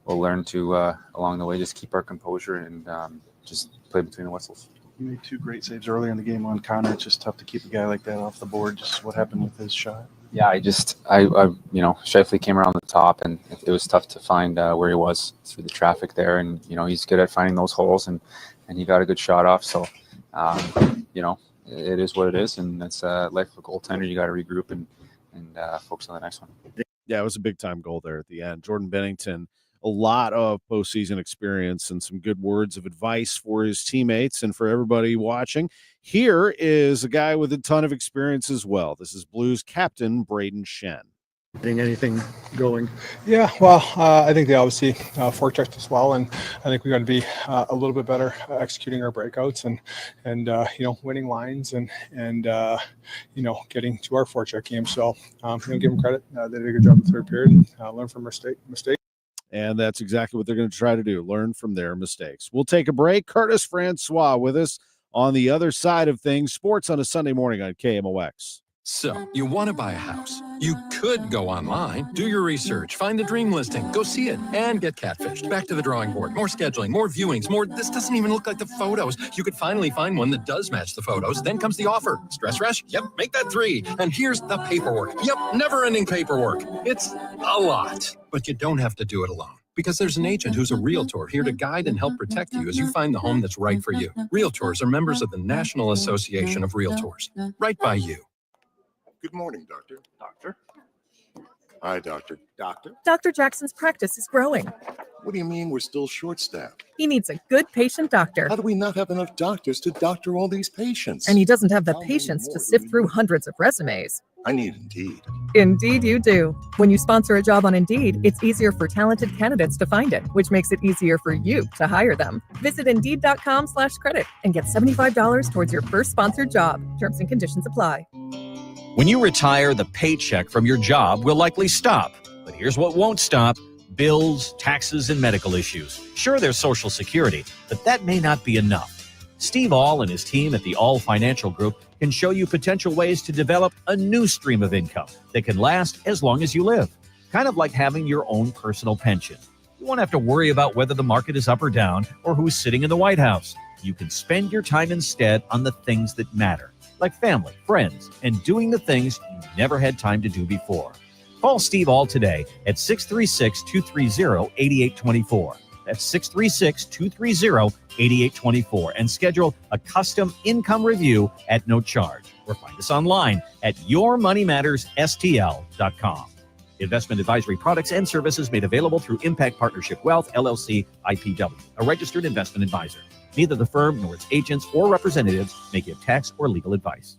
we'll learn to along the way just keep our composure and just play between the whistles. You made 2 great saves early in the game on Connor. It's just tough to keep a guy like that off the board. Just what happened with his shot? Yeah, Shifley came around the top, and it was tough to find where he was through the traffic there. And, he's good at finding those holes, and he got a good shot off. So, it is what it is, and it's life of a goaltender. You got to regroup and focus on the next one. Yeah, it was a big-time goal there at the end. Jordan Bennington, a lot of postseason experience and some good words of advice for his teammates and for everybody watching. Here is a guy with a ton of experience as well. This is Blues captain Braden Shen. Getting anything going? Yeah, well, I think they obviously forechecked us well, and I think we got to be a little bit better executing our breakouts and winning lines and getting to our forecheck game. So give them credit. They did a good job in the third period and learn from mistake. And that's exactly what they're going to try to do, learn from their mistakes. We'll take a break. Curtis Francois with us on the other side of things. Sports on a Sunday morning on KMOX. So, you want to buy a house. You could go online, do your research, find the dream listing, go see it, and get catfished. Back to the drawing board. More scheduling, more viewings, more. This doesn't even look like the photos. You could finally find one that does match the photos. Then comes the offer. Stress rush? Yep, make that 3. And here's the paperwork. Yep, never-ending paperwork. It's a lot. But you don't have to do it alone. Because there's an agent who's a realtor here to guide and help protect you as you find the home that's right for you. Realtors are members of the National Association of Realtors. Right by you. Good morning, Doctor. Doctor? Hi, Doctor. Doctor? Dr. Jackson's practice is growing. What do you mean we're still short-staffed? He needs a good patient doctor. How do we not have enough doctors to doctor all these patients? And he doesn't have the patience to sift through hundreds of resumes. I need Indeed. Indeed you do. When you sponsor a job on Indeed, it's easier for talented candidates to find it, which makes it easier for you to hire them. Visit Indeed.com/credit and get $75 towards your first sponsored job. Terms and conditions apply. When you retire, the paycheck from your job will likely stop. But here's what won't stop: bills, taxes, and medical issues. Sure, there's Social Security, but that may not be enough. Steve All and his team at the All Financial Group can show you potential ways to develop a new stream of income that can last as long as you live. Kind of like having your own personal pension. You won't have to worry about whether the market is up or down or who's sitting in the White House. You can spend your time instead on the things that matter, like family, friends, and doing the things you never had time to do before. Call Steve All today at 636-230-8824. That's 636-230-8824 and schedule a custom income review at no charge. Or find us online at yourmoneymattersstl.com. Investment advisory products and services made available through Impact Partnership Wealth, LLC, IPW, a registered investment advisor. Neither the firm nor its agents or representatives may give tax or legal advice.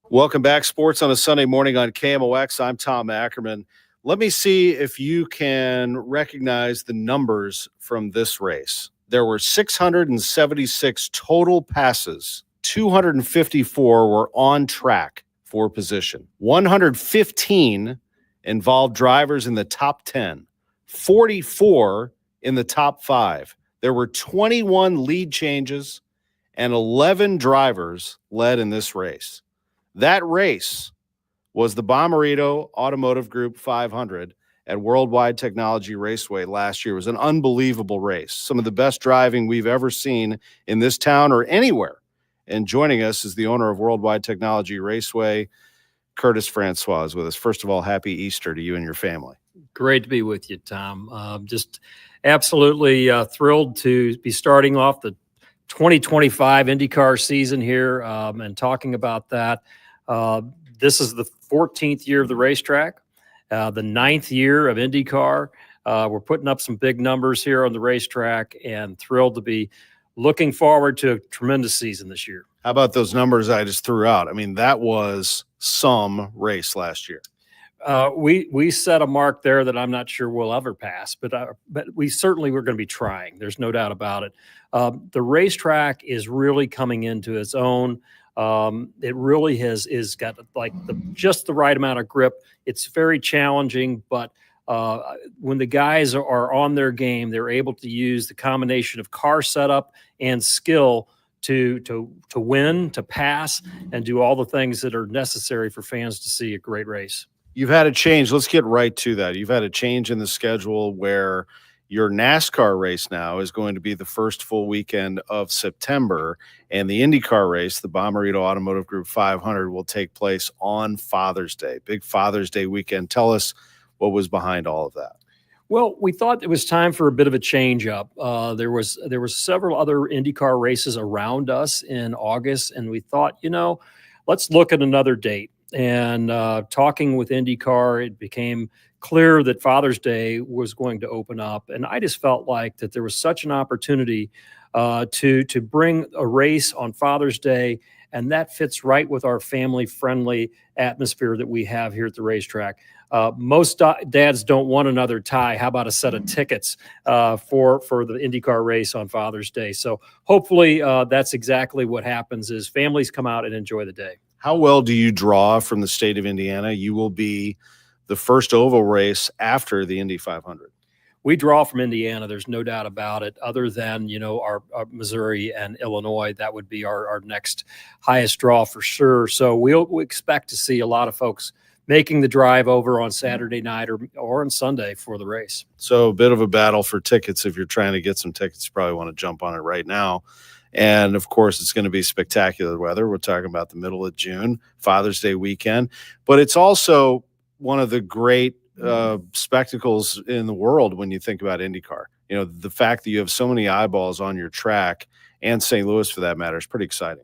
Welcome back. Sports on a Sunday morning on KMOX. I'm Tom Ackerman. Let me see if you can recognize the numbers from this race. There were 676 total passes. 254 were on track for position. 115 involved drivers in the top 10. 44 in the top 5. There were 21 lead changes and 11 drivers led in this race. That race was the Bommarito Automotive Group 500 at Worldwide Technology Raceway last year. It was an unbelievable race. Some of the best driving we've ever seen in this town or anywhere. And joining us is the owner of Worldwide Technology Raceway, Curtis Francois, is with us. First of all, happy Easter to you and your family. Great to be with you, Tom. Just absolutely thrilled to be starting off the 2025 IndyCar season here and talking about that. This is the 14th year of the racetrack, the 9th year of IndyCar. We're putting up some big numbers here on the racetrack and thrilled to be looking forward to a tremendous season this year. How about those numbers I just threw out? I mean, that was some race last year. We set a mark there that I'm not sure we'll ever pass, but we certainly were going to be trying. There's no doubt about it. The racetrack is really coming into its own. It really is got like just the right amount of grip. It's very challenging, but when the guys are on their game, they're able to use the combination of car setup and skill to win, to pass, and do all the things that are necessary for fans to see a great race. You've had a change. Let's get right to that. You've had a change in the schedule where your NASCAR race now is going to be the first full weekend of September, and the IndyCar race, the Bommarito Automotive Group 500, will take place on Father's Day. Big Father's Day weekend. Tell us what was behind all of that. Well, we thought it was time for a bit of a change up. There was several other IndyCar races around us in August, and we thought, let's look at another date. And talking with IndyCar, it became clear that Father's Day was going to open up. And I just felt like that there was such an opportunity to bring a race on Father's Day, and that fits right with our family-friendly atmosphere that we have here at the racetrack. Most dads don't want another tie. How about a set of tickets for the IndyCar race on Father's Day? So hopefully that's exactly what happens is families come out and enjoy the day. How well do you draw from the state of Indiana? You will be the first oval race after the Indy 500. We draw from Indiana. There's no doubt about it. Other than, our Missouri and Illinois, that would be our next highest draw for sure. So we expect to see a lot of folks making the drive over on Saturday night or on Sunday for the race. So a bit of a battle for tickets. If you're trying to get some tickets, you probably want to jump on it right now. And of course, it's going to be spectacular weather. We're talking about the middle of June, Father's Day weekend, but it's also one of the great spectacles in the world when you think about IndyCar. The fact that you have so many eyeballs on your track, and St. Louis for that matter, is pretty exciting.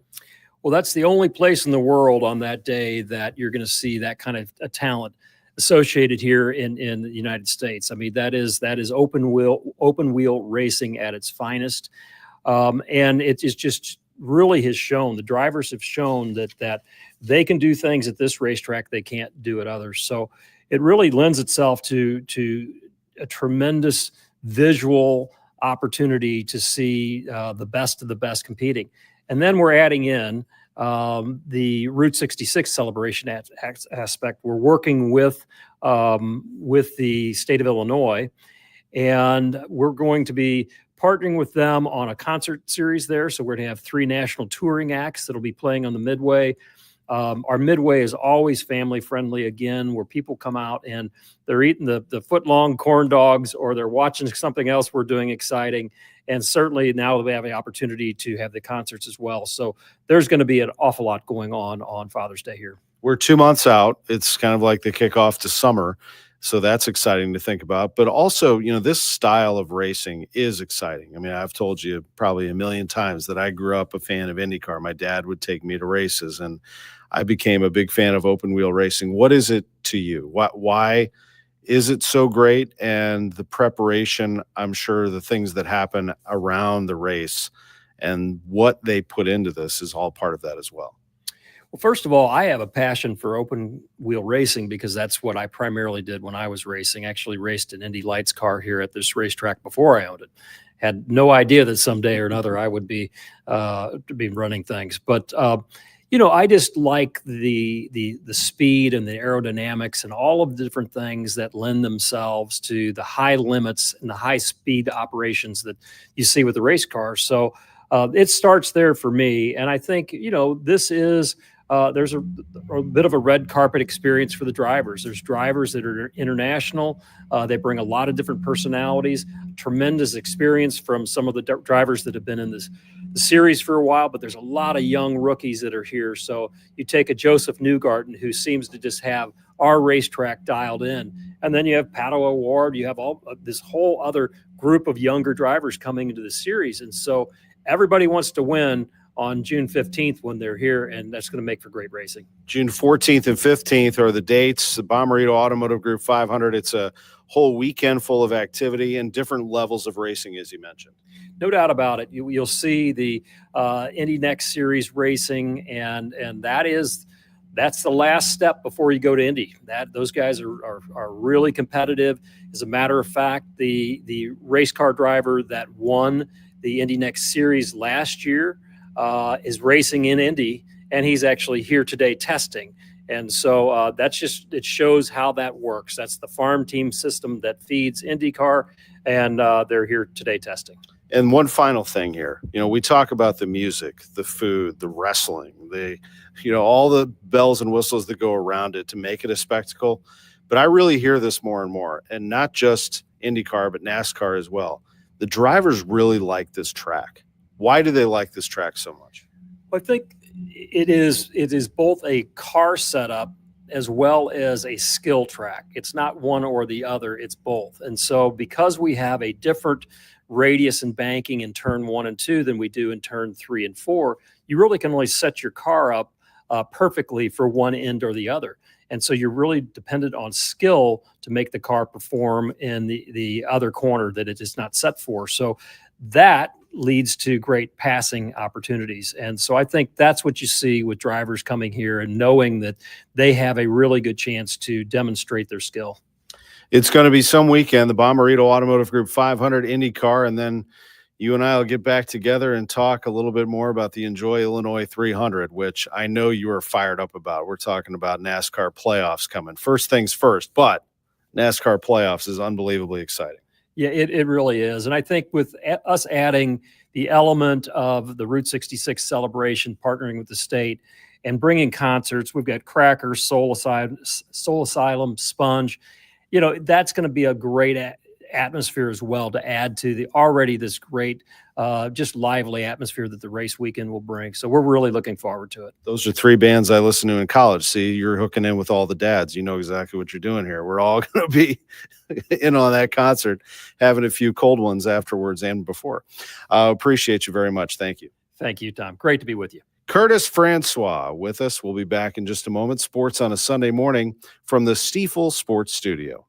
Well, that's the only place in the world on that day that you're going to see that kind of a talent associated here in the United States. I mean, that is open wheel racing at its finest. And it is just really has shown, the drivers have shown that they can do things at this racetrack they can't do at others. So it really lends itself to a tremendous visual opportunity to see the best of the best competing. And then we're adding in the Route 66 celebration aspect. We're working with the state of Illinois, and we're going to be partnering with them on a concert series there. So we're going to have 3 national touring acts that'll be playing on the Midway. Our Midway is always family friendly again, where people come out and they're eating the foot-long corn dogs, or they're watching something else we're doing exciting. And certainly now we have the opportunity to have the concerts as well. So there's going to be an awful lot going on Father's Day here. We're 2 months out. It's kind of like the kickoff to summer. So that's exciting to think about. But also, this style of racing is exciting. I mean, I've told you probably a million times that I grew up a fan of IndyCar. My dad would take me to races, and I became a big fan of open wheel racing. What is it to you? Why is it so great? And the preparation, I'm sure the things that happen around the race and what they put into this is all part of that as well. Well, first of all, I have a passion for open wheel racing because that's what I primarily did when I was racing. Actually raced an Indy Lights car here at this racetrack before I owned it. Had no idea that someday or another I would be running things. But I just like the speed and the aerodynamics and all of the different things that lend themselves to the high limits and the high speed operations that you see with the race cars. So it starts there for me. And I think, this is there's a bit of a red carpet experience for the drivers. There's drivers that are international. They bring a lot of different personalities, tremendous experience from some of the drivers that have been in the series for a while, but there's a lot of young rookies that are here. So you take a Joseph Newgarden, who seems to just have our racetrack dialed in. And then you have Pato O'Ward. You have this whole other group of younger drivers coming into the series. And so everybody wants to win on June 15th when they're here, and that's going to make for great racing. June 14th and 15th are the dates. The Bommarito Automotive Group 500. It's a whole weekend full of activity and different levels of racing, as you mentioned. No doubt about it. You'll see the Indy Next Series racing, and that's the last step before you go to Indy. Those guys are really competitive. As a matter of fact, the race car driver that won the Indy Next Series last year is racing in Indy, and he's actually here today testing. And so it shows how that works. That's the farm team system that feeds IndyCar, and they're here today testing. And one final thing here, we talk about the music, the food, the wrestling, all the bells and whistles that go around it to make it a spectacle. But I really hear this more and more, and not just IndyCar, but NASCAR as well. The drivers really like this track. Why do they like this track so much? Well, I think it is both a car setup as well as a skill track. It's not one or the other, it's both. And so because we have a different radius and banking in turn 1 and 2 than we do in turn 3 and 4, you really can only set your car up perfectly for one end or the other. And so you're really dependent on skill to make the car perform in the other corner that it is not set for. So that leads to great passing opportunities. And so I think that's what you see with drivers coming here and knowing that they have a really good chance to demonstrate their skill. It's going to be some weekend, the Bommarito Automotive Group 500 IndyCar, and then you and I will get back together and talk a little bit more about the Enjoy Illinois 300, which I know you are fired up about. We're talking about NASCAR playoffs coming. First things first, but NASCAR playoffs is unbelievably exciting. Yeah, it really is. And I think with us adding the element of the Route 66 celebration, partnering with the state and bringing concerts, we've got Crackers, Soul Asylum, Sponge. You know, that's going to be a great atmosphere as well to add to the already this great, just lively atmosphere that the race weekend will bring. So we're really looking forward to it. Those are three bands I listened to in college. See, you're hooking in with all the dads. You know exactly what you're doing here. We're all going to be in on that concert, having a few cold ones afterwards and before. Appreciate you very much. Thank you. Thank you, Tom. Great to be with you. Curtis Francois with us. We'll be back in just a moment. Sports on a Sunday morning from the Stiefel Sports Studio.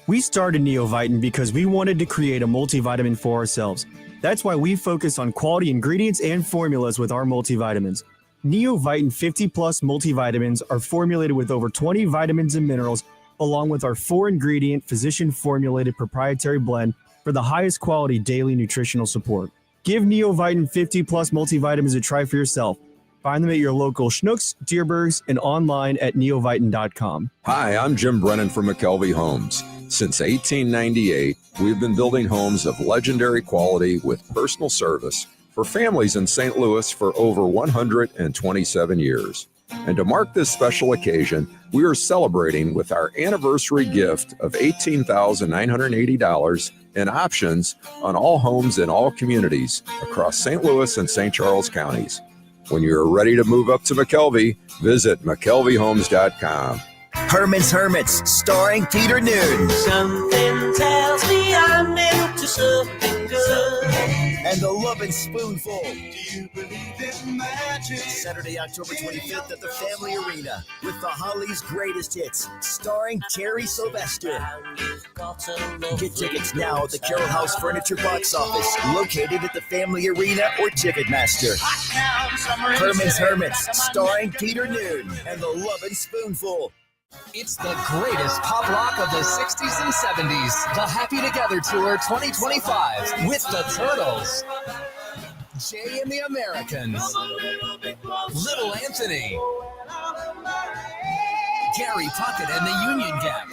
We started Neovitin because we wanted to create a multivitamin for ourselves. That's why we focus on quality ingredients and formulas with our multivitamins. Neovitin 50 Plus multivitamins are formulated with over 20 vitamins and minerals, along with our 4-ingredient physician-formulated proprietary blend for the highest quality daily nutritional support. Give Neovitin 50 Plus multivitamins a try for yourself. Find them at your local Schnucks, Deerbergs, and online at neovitin.com. Hi, I'm Jim Brennan from McKelvey Homes. Since 1898, we've been building homes of legendary quality with personal service for families in St. Louis for over 127 years. And to mark this special occasion, we are celebrating with our anniversary gift of $18,980 in options on all homes in all communities across St. Louis and St. Charles counties. When you're ready to move up to McKelvey, visit McKelveyhomes.com. Herman's Hermits, starring Peter Noon. Something tells me I'm into something good. And the Lovin' Spoonful. Do you believe in magic? Saturday, October 25th at the Family Arena with the Hollies' greatest hits, starring Terry Sylvester. Get tickets now at the Carroll House Furniture box office, located at the Family Arena or Ticketmaster. Herman's Hermits, starring Peter Noon and the Lovin' Spoonful. It's the greatest pop rock of the 60s and 70s. The Happy Together Tour 2025 with the Turtles, Jay and the Americans, Little Anthony, Gary Puckett and the Union Gap,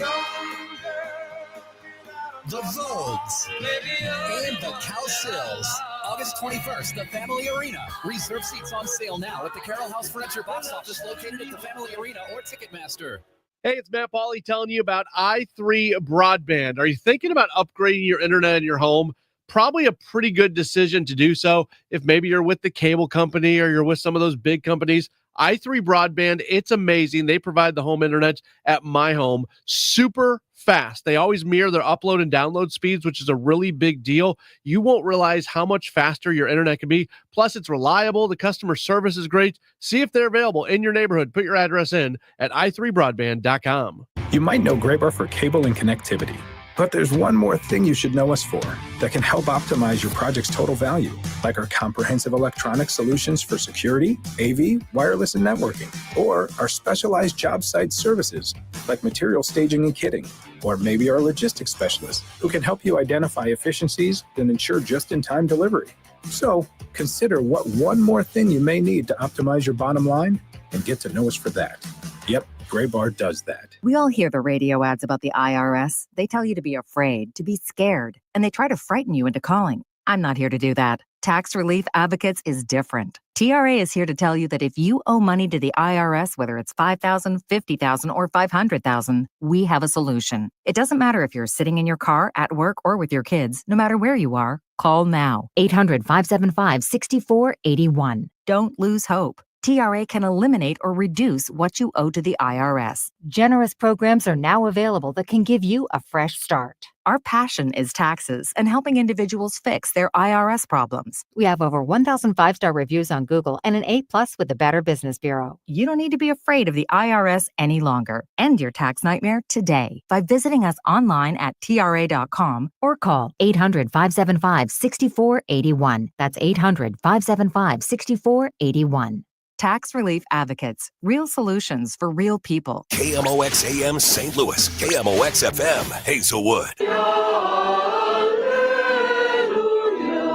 the Vogues, and the Cowsills. August 21st, the Family Arena. Reserve seats on sale now at the Carroll House Furniture box office located at the Family Arena or Ticketmaster. Hey, it's Matt Pauley telling you about i3 Broadband. Are you thinking about upgrading your internet in your home? Probably a pretty good decision to do so if maybe you're with the cable company or you're with some of those big companies. i3 Broadband, it's amazing. They provide the home internet at my home super fast. They always mirror their upload and download speeds, which is a really big deal. You won't realize how much faster your internet can be. Plus, it's reliable. The customer service is great. See if they're available in your neighborhood. Put your address in at i3broadband.com. You might know Graybar for cable and connectivity, but there's one more thing you should know us for that can help optimize your project's total value, like our comprehensive electronic solutions for security, AV, wireless, and networking, or our specialized job site services, like material staging and kitting, or maybe our logistics specialist, who can help you identify efficiencies and ensure just-in-time delivery. So consider what one more thing you may need to optimize your bottom line and get to know us for that. Yep, Graybar does that. We all hear the radio ads about the IRS. They tell you to be afraid, to be scared, and they try to frighten you into calling. I'm not here to do that. Tax Relief Advocates is different. TRA is here to tell you that if you owe money to the IRS, whether it's $5,000, $50,000, or $500,000, we have a solution. It doesn't matter if you're sitting in your car, at work, or with your kids. No matter where you are, call now. 800-575-6481. Don't lose hope. TRA can eliminate or reduce what you owe to the IRS. Generous programs are now available that can give you a fresh start. Our passion is taxes and helping individuals fix their IRS problems. We have over 1,000 5-star reviews on Google and an A+ with the Better Business Bureau. You don't need to be afraid of the IRS any longer. End your tax nightmare today by visiting us online at TRA.com or call 800-575-6481. That's 800-575-6481. Tax Relief Advocates. Real solutions for real people. KMOX AM St. Louis. KMOX FM Hazelwood.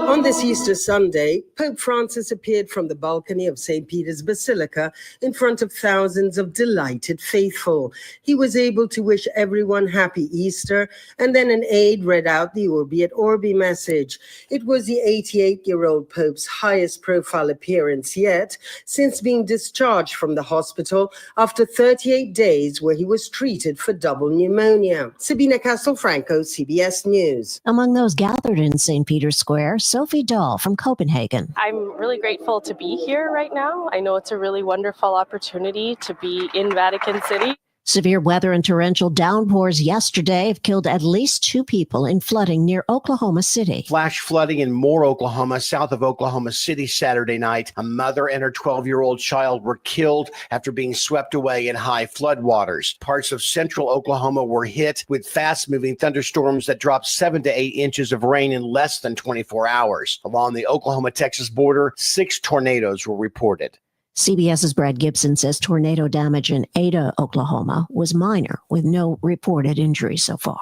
On this Easter Sunday, Pope Francis appeared from the balcony of St. Peter's Basilica in front of thousands of delighted faithful. He was able to wish everyone happy Easter, and then an aide read out the Urbi et Orbi message. It was the 88-year-old Pope's highest profile appearance yet, since being discharged from the hospital after 38 days where he was treated for double pneumonia. Sabina Castelfranco, CBS News. Among those gathered in St. Peter's Square, Sophie Dahl from Copenhagen. I'm really grateful to be here right now. I know it's a really wonderful opportunity to be in Vatican City. Severe weather and torrential downpours yesterday have killed at least 2 people in flooding near Oklahoma City. Flash flooding in Moore, Oklahoma, south of Oklahoma City Saturday night. A mother and her 12-year-old child were killed after being swept away in high floodwaters. Parts of central Oklahoma were hit with fast-moving thunderstorms that dropped 7 to 8 inches of rain in less than 24 hours. Along the Oklahoma-Texas border, 6 tornadoes were reported. CBS's Brad Gibson says tornado damage in Ada, Oklahoma was minor, with no reported injuries so far.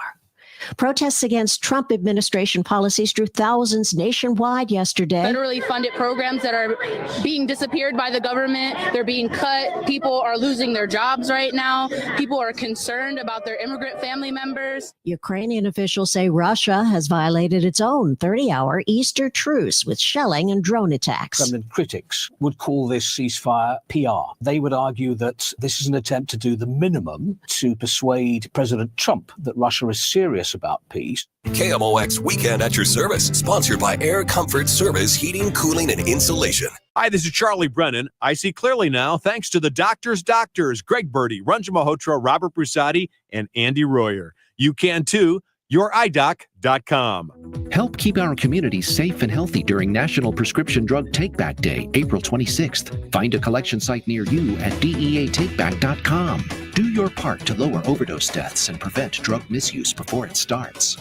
Protests against Trump administration policies drew thousands nationwide yesterday. Federally funded programs that are being disappeared by the government. They're being cut. People are losing their jobs right now. People are concerned about their immigrant family members. Ukrainian officials say Russia has violated its own 30-hour Easter truce with shelling and drone attacks. Kremlin critics would call this ceasefire PR. They would argue that this is an attempt to do the minimum to persuade President Trump that Russia is serious about peace. KMOX Weekend at your service, sponsored by Air Comfort Service Heating, Cooling, and Insulation. Hi, this is Charlie Brennan. I see clearly now thanks to the doctors, Greg Birdie, Ranjan Malhotra, Robert Brusati, and Andy Royer. You can too. YourEyeDoc.com. Help keep our community safe and healthy during National Prescription Drug Take-Back Day, April 26th. Find a collection site near you at DEATakeback.com. Do your part to lower overdose deaths and prevent drug misuse before it starts.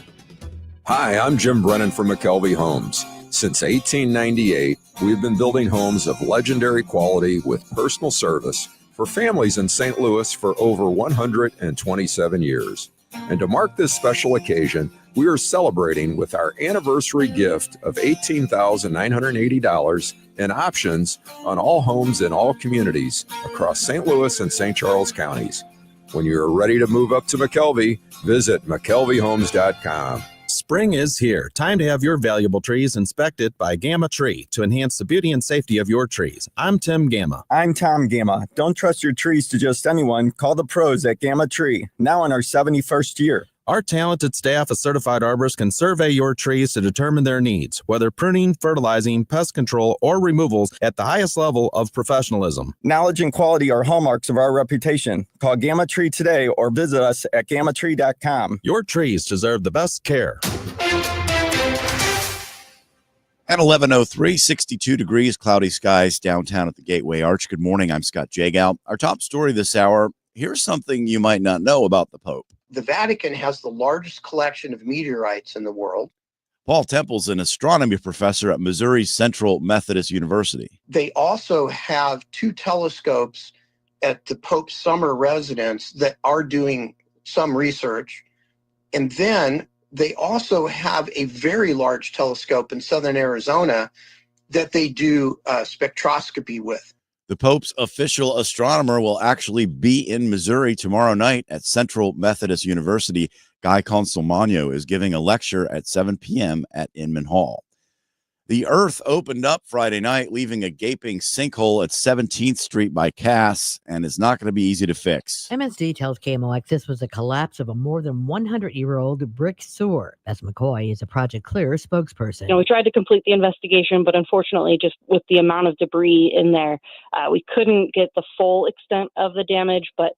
Hi, I'm Jim Brennan from McKelvey Homes. Since 1898, we've been building homes of legendary quality with personal service for families in St. Louis for over 127 years. And to mark this special occasion, we are celebrating with our anniversary gift of $18,980 in options on all homes in all communities across St. Louis and St. Charles counties. When you're ready to move up to McKelvey, visit McKelveyHomes.com. Spring is here. Time to have your valuable trees inspected by Gamma Tree to enhance the beauty and safety of your trees. I'm Tim Gamma. I'm Tom Gamma. Don't trust your trees to just anyone. Call the pros at Gamma Tree, now in our 71st year. Our talented staff of certified arborists can survey your trees to determine their needs, whether pruning, fertilizing, pest control, or removals at the highest level of professionalism. Knowledge and quality are hallmarks of our reputation. Call Gamma Tree today or visit us at gammatree.com. Your trees deserve the best care. At 11:03, 62 degrees, cloudy skies downtown at the Gateway Arch. Good morning. I'm Scott Jagow. Our top story this hour, here's something you might not know about the Pope. The Vatican has the largest collection of meteorites in the world. Paul Temple's an astronomy professor at Missouri's Central Methodist University. They also have 2 telescopes at the Pope's summer residence that are doing some research. And then they also have a very large telescope in southern Arizona that they do spectroscopy with. The Pope's official astronomer will actually be in Missouri tomorrow night at Central Methodist University. Guy Consolmagno is giving a lecture at 7 p.m. at Inman Hall. The earth opened up Friday night, leaving a gaping sinkhole at 17th Street by Cass, and it's not going to be easy to fix. MSD tells KMOX this was a collapse of a more than 100-year-old brick sewer. Bess McCoy is a Project Clear spokesperson. We tried to complete the investigation, but unfortunately, just with the amount of debris in there, we couldn't get the full extent of the damage, but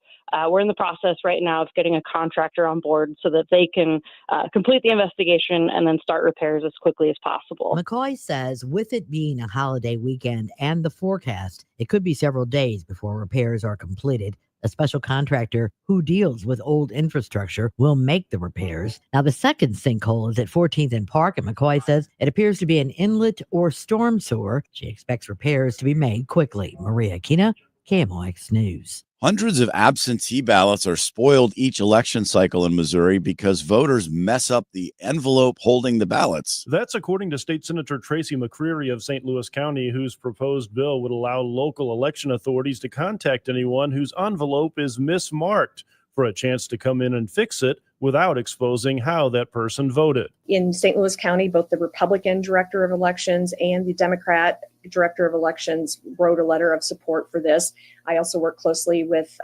we're in the process right now of getting a contractor on board so that they can complete the investigation and then start repairs as quickly as possible. McCoy says with it being a holiday weekend and the forecast, it could be several days before repairs are completed. A special contractor who deals with old infrastructure will make the repairs. Now, the second sinkhole is at 14th and Park, and McCoy says it appears to be an inlet or storm sewer. She expects repairs to be made quickly. Maria Aquina, KMOX News. Hundreds of absentee ballots are spoiled each election cycle in Missouri because voters mess up the envelope holding the ballots. That's according to State Senator Tracy McCreary of St. Louis County, whose proposed bill would allow local election authorities to contact anyone whose envelope is mismarked for a chance to come in and fix it without exposing how that person voted. In St. Louis County, both the Republican director of elections and the Democrat director of elections wrote a letter of support for this. I also work closely with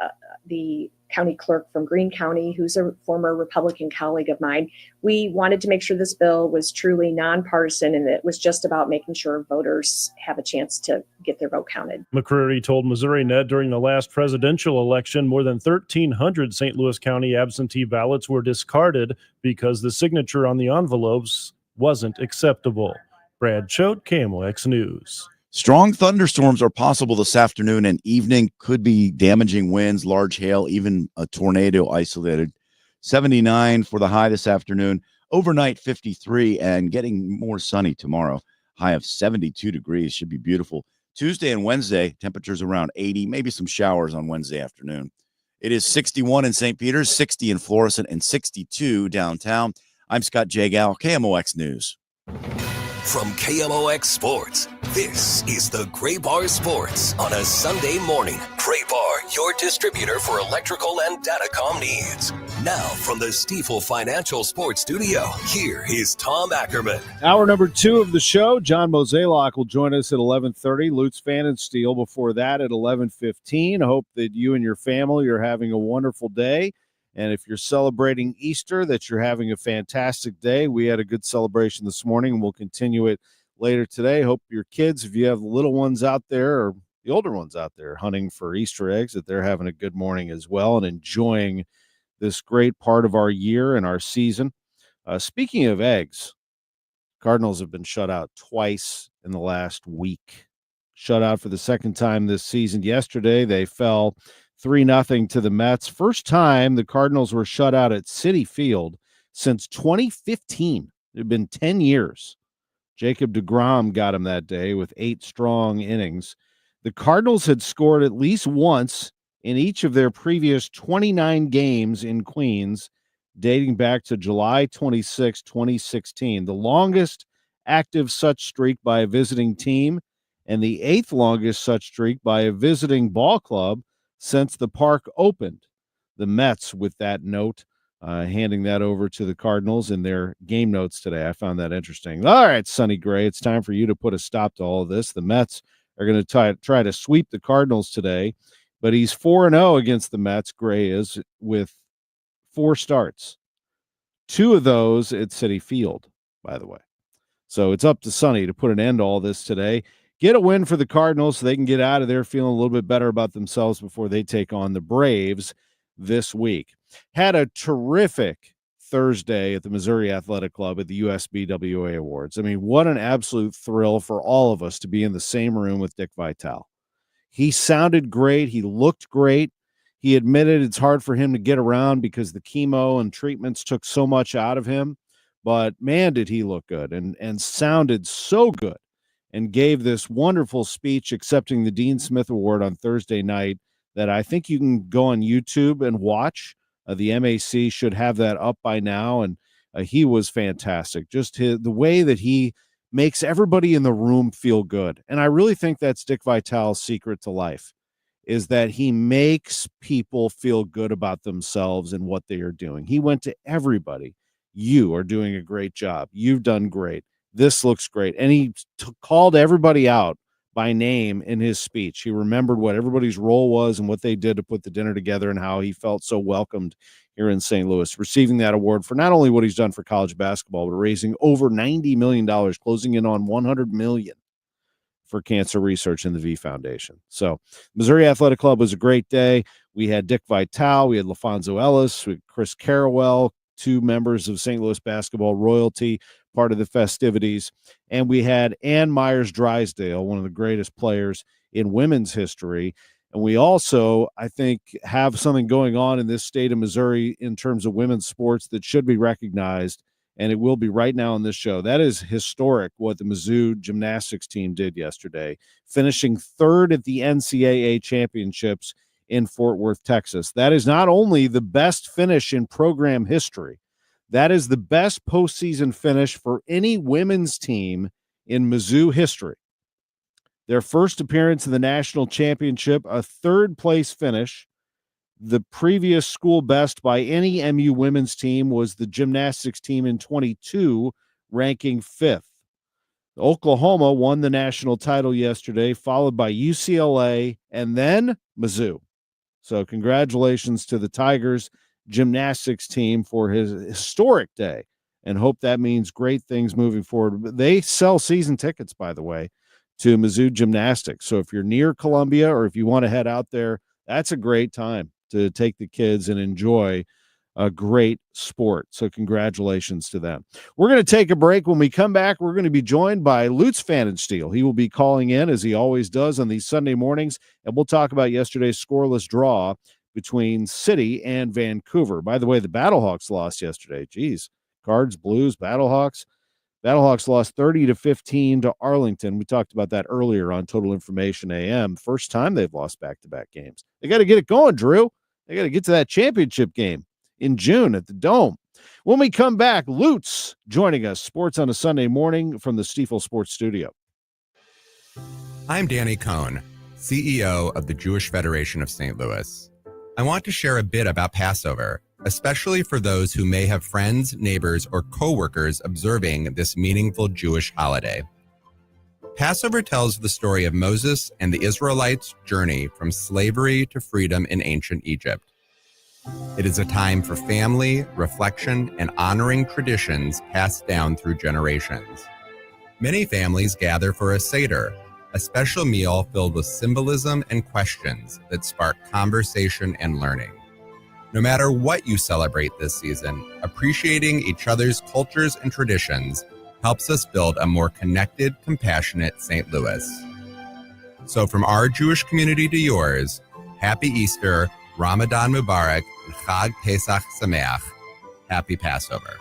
the county clerk from Greene County, who's a former Republican colleague of mine. We wanted to make sure this bill was truly nonpartisan and it was just about making sure voters have a chance to get their vote counted. McCreary told Missouri Net during the last presidential election, more than 1,300 St. Louis County absentee ballots were discarded because the signature on the envelopes wasn't acceptable. Brad Choate, KMOX News. Strong thunderstorms are possible this afternoon and evening. Could be damaging winds, large hail, even a tornado isolated. 79 for the high this afternoon. Overnight 53 and getting more sunny tomorrow. High of 72 degrees. Should be beautiful. Tuesday and Wednesday, temperatures around 80, maybe some showers on Wednesday afternoon. It is 61 in St. Peters, 60 in Florissant, and 62 downtown. I'm Scott Jagal, KMOX News. From KMOX Sports, this is the Gray Bar Sports on a Sunday morning. Gray Bar, your distributor for electrical and datacom needs. Now from the Stifel Financial Sports Studio, here is Tom Ackerman. Hour number 2 of the show, John Mozeliak will join us at 11:30. Lutz Pfannenstiel before that at 11:15. I hope that you and your family are having a wonderful day. And if you're celebrating Easter, that you're having a fantastic day. We had a good celebration this morning, and we'll continue it later today. Hope your kids, if you have little ones out there or the older ones out there hunting for Easter eggs, that they're having a good morning as well and enjoying this great part of our year and our season. Speaking of eggs, Cardinals have been shut out twice in the last week. Shut out for the second time this season. Yesterday, they fell 3-0 to the Mets. First time the Cardinals were shut out at Citi Field since 2015. It had been 10 years. Jacob deGrom got him that day with 8 strong innings. The Cardinals had scored at least once in each of their previous 29 games in Queens, dating back to July 26, 2016. The longest active such streak by a visiting team and the 8th longest such streak by a visiting ball club since the park opened. The Mets, with that note, handing that over to the Cardinals in their game notes today. I found that interesting. All right, Sonny Gray, it's time for you to put a stop to all of this. The Mets are going to try to sweep the Cardinals today, but he's 4-0 against the Mets, Gray is, with 4 starts. 2 of those at Citi Field, by the way. So it's up to Sonny to put an end to all this today. Get a win for the Cardinals so they can get out of there feeling a little bit better about themselves before they take on the Braves this week. Had a terrific Thursday at the Missouri Athletic Club at the USBWA Awards. I mean, what an absolute thrill for all of us to be in the same room with Dick Vitale. He sounded great. He looked great. He admitted it's hard for him to get around because the chemo and treatments took so much out of him. But, man, did he look good and sounded so good. And gave this wonderful speech accepting the Dean Smith Award on Thursday night that I think you can go on YouTube and watch. The MAC should have that up by now, and he was fantastic. Just the way that he makes everybody in the room feel good. And I really think that's Dick Vitale's secret to life, is that he makes people feel good about themselves and what they are doing. He went to everybody. You are doing a great job. You've done great. this looks great. And he called everybody out by name in his speech. He remembered what everybody's role was and what they did to put the dinner together and how he felt so welcomed here in St. Louis, receiving that award for not only what he's done for college basketball, but raising over $90 million, closing in on $100 million for cancer research in the V Foundation. So Missouri Athletic Club was a great day. We had Dick Vitale, we had LaFonso Ellis, we had Chris Carrawell, two members of St. Louis basketball royalty, part of the festivities. And we had Ann Myers Drysdale, one of the greatest players in women's history. And we also, I think, have something going on in this state of Missouri in terms of women's sports that should be recognized, and it will be right now on this show. That is historic, what the Mizzou Gymnastics team did yesterday, finishing third at the NCAA championships in Fort Worth, Texas. That is not only the best finish in program history, that is the best postseason finish for any women's team in Mizzou history. Their first appearance in the national championship, a third-place finish. The previous school best by any MU women's team was the gymnastics team in 22, ranking 5th. Oklahoma won the national title yesterday, followed by UCLA and then Mizzou. So congratulations to the Tigers gymnastics team for his historic day, and hope that means great things moving forward. They sell season tickets, by the way, to Mizzou Gymnastics. So if you're near Columbia or if you want to head out there, that's a great time to take the kids and enjoy a great sport. So congratulations to them. We're going to take a break. When we come back, we're going to be joined by Lutz Pfannenstiel. He will be calling in, as he always does on these Sunday mornings, and we'll talk about yesterday's scoreless draw between City and Vancouver. By the way, the Battlehawks lost yesterday. Geez, Cards, Blues, Battlehawks. Battlehawks lost 30-15 to Arlington. We talked about that earlier on Total Information AM. First time they've lost back-to-back games. They got to get it going, Drew. They got to get to that championship game in June at the Dome. When we come back, Lutz joining us, Sports on a Sunday morning from the Stiefel Sports Studio. I'm Danny Cohn, CEO of the Jewish Federation of St. Louis. I want to share a bit about Passover, especially for those who may have friends, neighbors, or coworkers observing this meaningful Jewish holiday. Passover tells the story of Moses and the Israelites' journey from slavery to freedom in ancient Egypt. It is a time for family, reflection, and honoring traditions passed down through generations. Many families gather for a Seder, a special meal filled with symbolism and questions that spark conversation and learning. No matter what you celebrate this season, appreciating each other's cultures and traditions helps us build a more connected, compassionate St. Louis. So from our Jewish community to yours, Happy Easter, Ramadan Mubarak, and Chag Pesach Sameach. Happy Passover.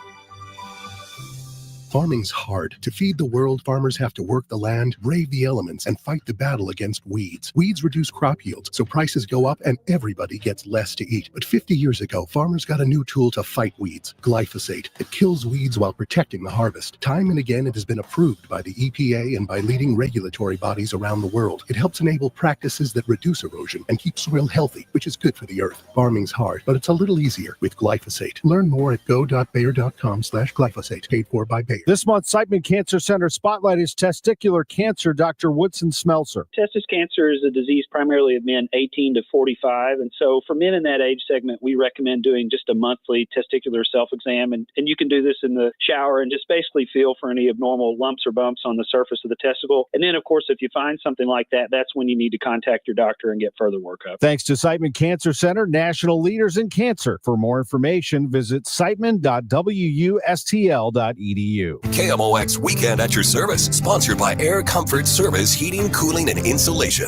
Farming's hard. To feed the world, farmers have to work the land, brave the elements, and fight the battle against weeds. Weeds reduce crop yields, so prices go up and everybody gets less to eat. But 50 years ago, farmers got a new tool to fight weeds, glyphosate. It kills weeds while protecting the harvest. Time and again, it has been approved by the EPA and by leading regulatory bodies around the world. It helps enable practices that reduce erosion and keep soil healthy, which is good for the earth. Farming's hard, but it's a little easier with glyphosate. Learn more at go.bayer.com/glyphosate, paid for by Bayer. This month, Siteman Cancer Center spotlight is testicular cancer. Dr. Woodson Smeltzer. Testis cancer is a disease primarily of men 18 to 45. And so for men in that age segment, we recommend doing just a monthly testicular self-exam. And you can do this in the shower and just basically feel for any abnormal lumps or bumps on the surface of the testicle. And then, of course, if you find something like that, that's when you need to contact your doctor and get further workup. Thanks to Siteman Cancer Center, national leaders in cancer. For more information, visit siteman.wustl.edu. KMOX Weekend at your service, sponsored by Air Comfort Service Heating, Cooling, and Insulation.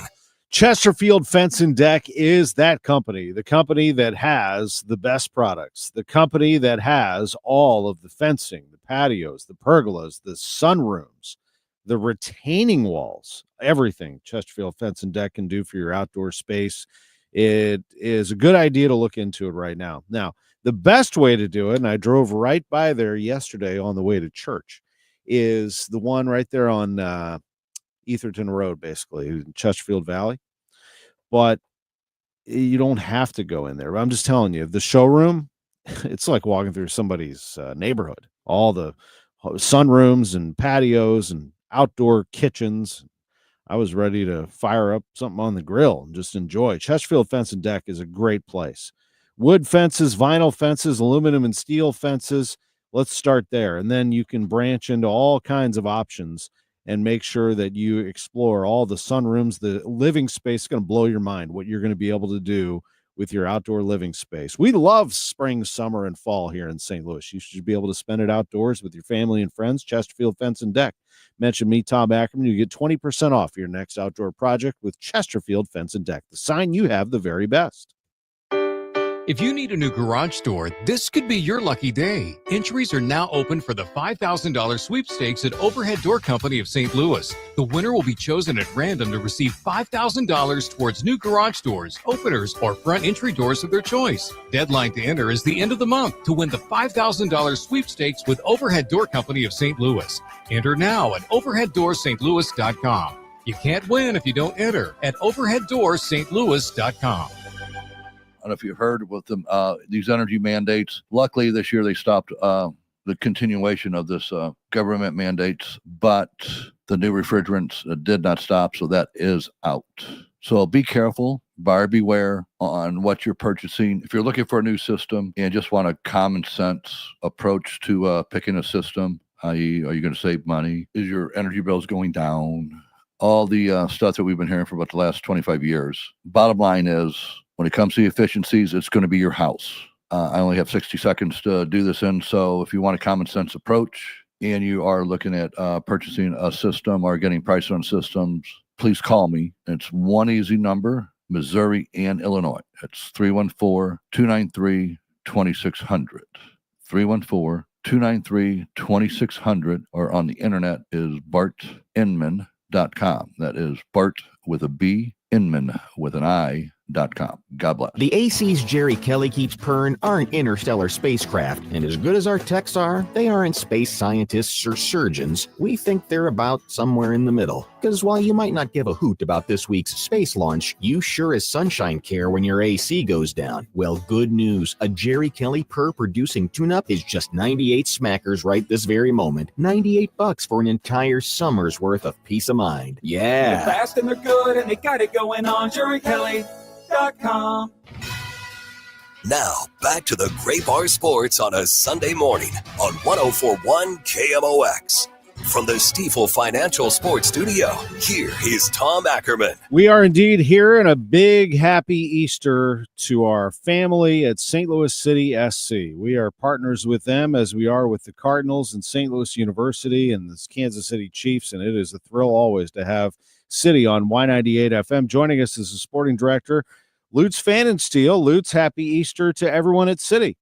Chesterfield Fence and Deck is that company, the company that has the best products, the company that has all of the fencing, the patios, the pergolas, the sunrooms, the retaining walls, everything Chesterfield Fence and Deck can do for your outdoor space. It is a good idea to look into it right now. Now, the best way to do it, and I drove right by there yesterday on the way to church, is the one right there on Etherton Road, basically, in Chesterfield Valley. But you don't have to go in there. I'm just telling you, the showroom, it's like walking through somebody's neighborhood. All the sunrooms and patios and outdoor kitchens. I was ready to fire up something on the grill and just enjoy. Chesterfield Fence and Deck is a great place. Wood fences, vinyl fences, aluminum and steel fences. Let's start there. And then you can branch into all kinds of options and make sure that you explore all the sunrooms. The living space is going to blow your mind, what you're going to be able to do with your outdoor living space. We love spring, summer, and fall here in St. Louis. You should be able to spend it outdoors with your family and friends. Chesterfield Fence and Deck. Mention me, Tom Ackerman. You get 20% off your next outdoor project with Chesterfield Fence and Deck. The sign you have the very best. If you need a new garage door, this could be your lucky day. Entries are now open for the $5,000 sweepstakes at Overhead Door Company of St. Louis. The winner will be chosen at random to receive $5,000 towards new garage doors, openers, or front entry doors of their choice. Deadline to enter is the end of the month to win the $5,000 sweepstakes with Overhead Door Company of St. Louis. Enter now at overheaddoorsstlouis.com. You can't win if you don't enter at overheaddoorsstlouis.com. I don't know if you've heard with them, these energy mandates. Luckily, this year they stopped the continuation of this government mandates, but the new refrigerants did not stop, so that is out. So be careful, buyer beware on what you're purchasing. If you're looking for a new system and just want a common sense approach to picking a system, i.e., are you going to save money? Is your energy bills going down? All the stuff that we've been hearing for about the last 25 years. Bottom line is, when it comes to the efficiencies, it's going to be your house. I only have 60 seconds to do this in, so if you want a common sense approach and you are looking at purchasing a system or getting prices on systems, please call me. It's one easy number, Missouri and Illinois. It's 314-293-2600. 314-293-2600, or on the internet is bartinman.com. That is Bart with a B, Inman with an I. God bless. The AC's Jerry Kelly keeps purring aren't interstellar spacecraft, and as good as our techs are, they aren't space scientists or surgeons. We think they're about somewhere in the middle. Because while you might not give a hoot about this week's space launch, you sure as sunshine care when your AC goes down. Well, good news. A Jerry Kelly purr-producing tune-up is just 98 smackers right this very moment. $98 for an entire summer's worth of peace of mind. Yeah. They're fast and they're good and they got it going on. JerryKelly.com. Now, back to the Gray Bar Sports on a Sunday morning on 104.1 KMOX. From the Stifel Financial Sports Studio, here is Tom Ackerman. We are indeed here, and a big happy Easter to our family at St. Louis City SC. We are partners with them as we are with the Cardinals and St. Louis University and the Kansas City Chiefs, and it is a thrill always to have City on Y98 FM. Joining us is the sporting director, Lutz Pfannenstiel. Lutz, happy Easter to everyone at City.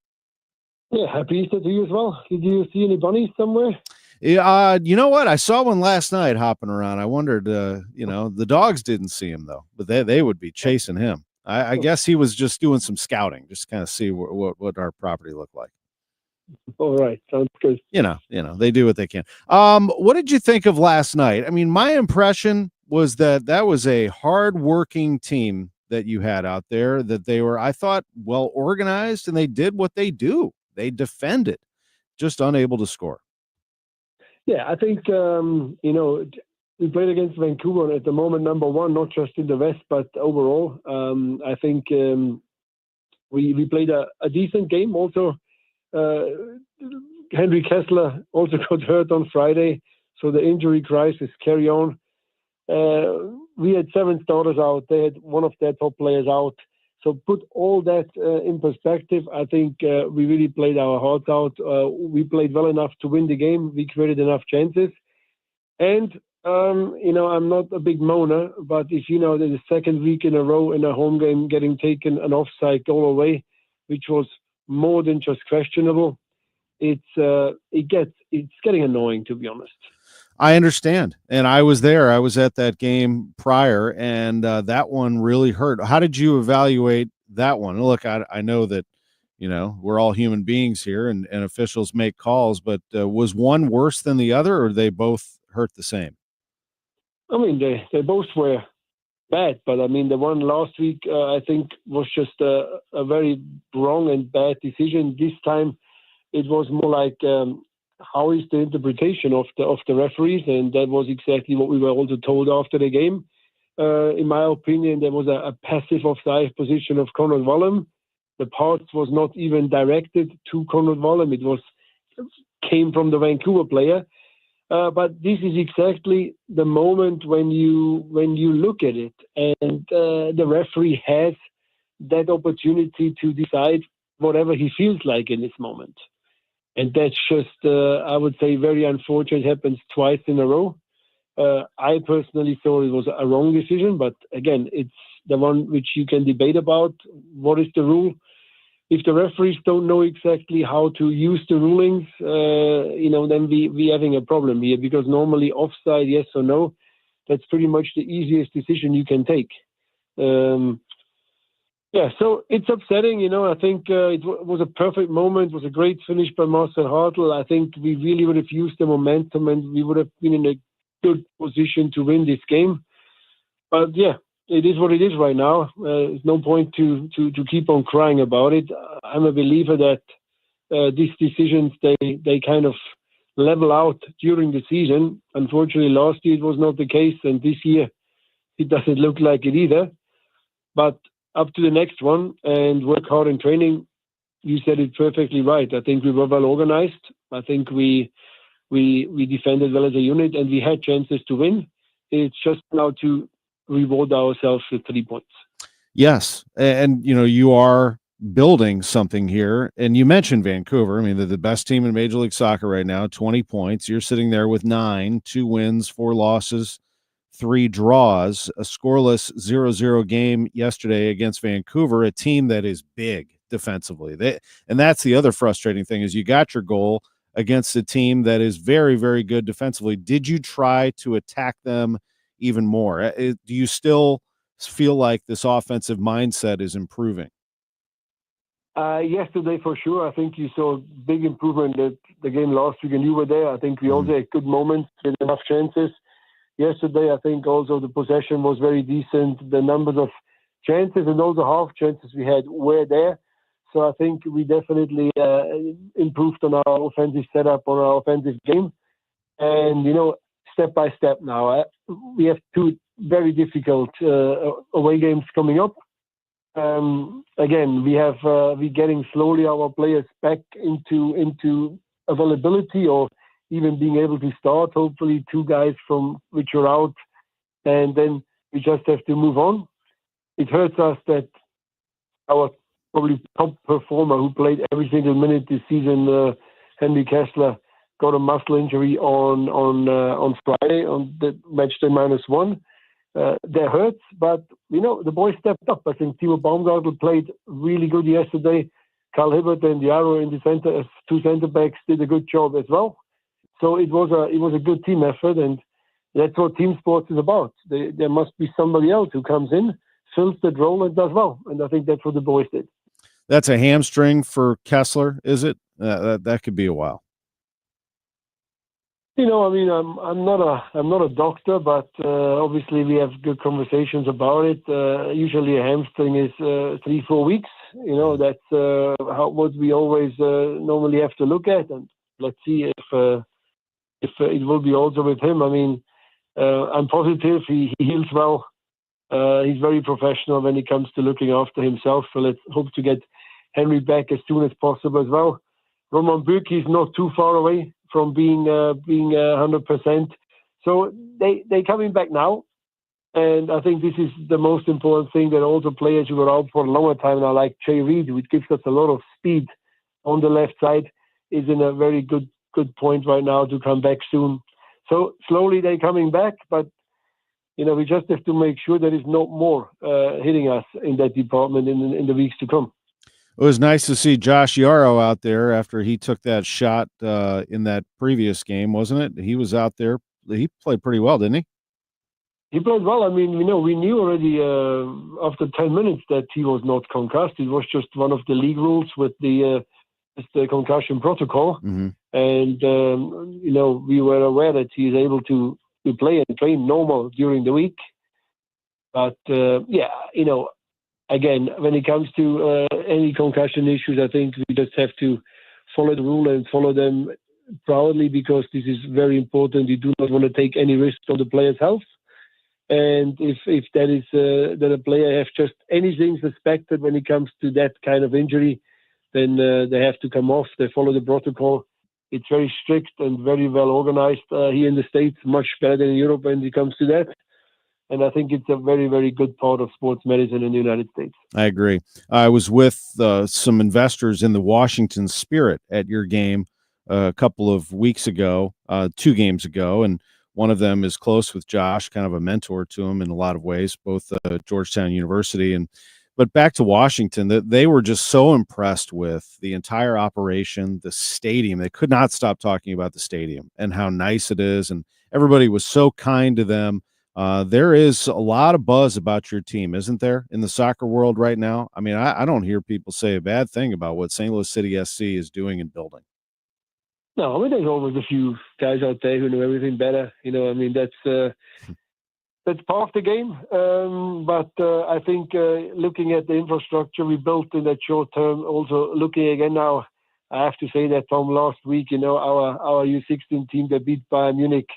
Yeah, happy Easter to you as well. Did you see any bunnies somewhere? Yeah, you know what? I saw one last night hopping around. I wondered, the dogs didn't see him though, but they would be chasing him. I guess he was just doing some scouting, just kind of see what our property looked like. All right, sounds good. You know, they do what they can. What did you think of last night? I mean, my impression was that was a hard-working team that you had out there. That they were, I thought, well organized, and they did what they do. They defended, just unable to score. Yeah, I think, we played against Vancouver at the moment, number one, not just in the West, but overall. I think we played a decent game. Also, Henry Kessler also got hurt on Friday, so the injury crisis carry on. We had 7 starters out. They had one of their top players out. So put all that in perspective, I think we really played our hearts out. We played well enough to win the game. We created enough chances. And, I'm not a big moaner, but if the second week in a row in a home game getting taken an offside goal away, which was more than just questionable, it's getting annoying, to be honest. I understand. And I was there. I was at that game prior, and that one really hurt. How did you evaluate that one? Look, I know that, we're all human beings here and officials make calls, but was one worse than the other, or they both hurt the same? I mean, they both were bad, but I mean, the one last week, I think, was just a very wrong and bad decision. This time, it was more like how is the interpretation of the referees, and that was exactly what we were also told after the game. In my opinion, there was a passive offside position of Conrad Wallem. The pass was not even directed to Conrad Wallem. Came from the Vancouver player. But this is exactly the moment when you look at it, and the referee has that opportunity to decide whatever he feels like in this moment. And that's just, I would say, very unfortunate. It happens twice in a row. I personally thought it was a wrong decision, but again, it's the one which you can debate about. What is the rule? If the referees don't know exactly how to use the rulings, then we're having a problem here, because normally offside, yes or no, that's pretty much the easiest decision you can take. So it's upsetting. I think it was a perfect moment. It was a great finish by Marcel Hartl. I think we really would have used the momentum, and we would have been in a good position to win this game. But it is what it is right now. There's no point to keep on crying about it. I'm a believer that these decisions, they kind of level out during the season. Unfortunately, last year it was not the case, and this year it doesn't look like it either. But up to the next one and work hard in training. You said it perfectly right. I think we were well organized. I think we defended well as a unit, and we had chances to win. It's just now to reward ourselves with 3 points. Yes. And, you are building something here. And you mentioned Vancouver. I mean, they're the best team in Major League Soccer right now, 20 points. You're sitting there with 9, 2 wins, 4 losses, 3 draws, a scoreless 0-0 game yesterday against Vancouver, a team that is big defensively. And that's the other frustrating thing, is you got your goal against a team that is very, very good defensively. Did you try to attack them even more? Do you still feel like this offensive mindset is improving? Yesterday, for sure. I think you saw big improvement at the game last week, and you were there. I think we also had good moments with enough chances. Yesterday, I think also the possession was very decent. The numbers of chances and also half chances we had were there. So I think we definitely improved on our offensive setup, on our offensive game. And, step by step now, we have 2 very difficult away games coming up. Again, we're getting slowly our players back into availability, or even being able to start. Hopefully 2 guys from which are out, and then we just have to move on. It hurts us that our probably top performer, who played every single minute this season, Henry Kessler, got a muscle injury on Friday on the match day -1. That hurts, but the boys stepped up. I think Timo Baumgartl played really good yesterday. Karl Hibbert and Diarra in the center, 2 center backs, did a good job as well. So it was a good team effort, and that's what team sports is about. There must be somebody else who comes in, fills that role, and does well. And I think that's what the boys did. That's a hamstring for Kessler, is it? That could be a while. I'm not a doctor, but obviously we have good conversations about it. Usually a hamstring is 3-4 weeks. That's what we always normally have to look at, and let's see if it will be also with him. I'm positive he heals well. He's very professional when it comes to looking after himself. So let's hope to get Henry back as soon as possible as well. Roman Bürki is not too far away from being 100%. So they coming back now. And I think this is the most important thing, that also players who were out for a longer time now, like Jay Reid, which gives us a lot of speed on the left side, is in a very good point right now to come back soon. So slowly they're coming back, but we just have to make sure there is no more hitting us in that department in the weeks to come. It was nice to see Josh Yarrow out there after he took that shot in that previous game, wasn't it? He was out there. He played pretty well, didn't he? He played well. We knew already after 10 minutes that he was not concussed. It was just one of the league rules with the concussion protocol. Mm-hmm. And, we were aware that he is able to play and train normal during the week. But, again, when it comes to any concussion issues, I think we just have to follow the rule and follow them proudly because this is very important. You do not want to take any risk on the player's health. And if that is that a player have just anything suspected when it comes to that kind of injury, then they have to come off. They follow the protocol. It's very strict and very well organized here in the States, much better than in Europe when it comes to that. And I think it's a very, very good part of sports medicine in the United States. I agree. I was with some investors in the Washington Spirit at your game a couple of weeks ago, 2 games ago, and one of them is close with Josh, kind of a mentor to him in a lot of ways, both Georgetown University. But back to Washington, that they were just so impressed with the entire operation, the stadium. They could not stop talking about the stadium and how nice it is, and everybody was so kind to them. There is a lot of buzz about your team, isn't there, in the soccer world right now? I mean, I don't hear people say a bad thing about what St. Louis City SC is doing and building. No, I mean, there's always a few guys out there who know everything better. You know, I mean, that's part of the game. But I think looking at the infrastructure we built in that short term, also looking again now, I have to say that, Tom, last week, you know, our U16 team, they beat Bayern Munich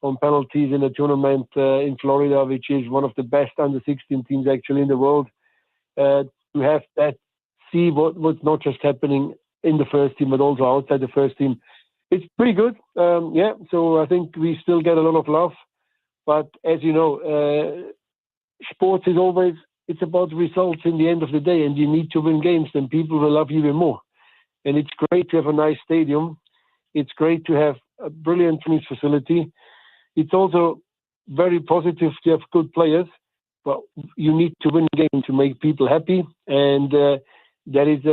on penalties in a tournament in Florida, which is one of the best under 16 teams actually in the world. To have that, see what's not just happening in the first team, but also outside the first team. It's pretty good. So I think we still get a lot of love. But as you know, sports is always, it's about results in the end of the day, and you need to win games, then people will love you even more. And it's great to have a nice stadium. It's great to have a brilliant fitness facility. It's also very positive to have good players, but you need to win games to make people happy. And that is,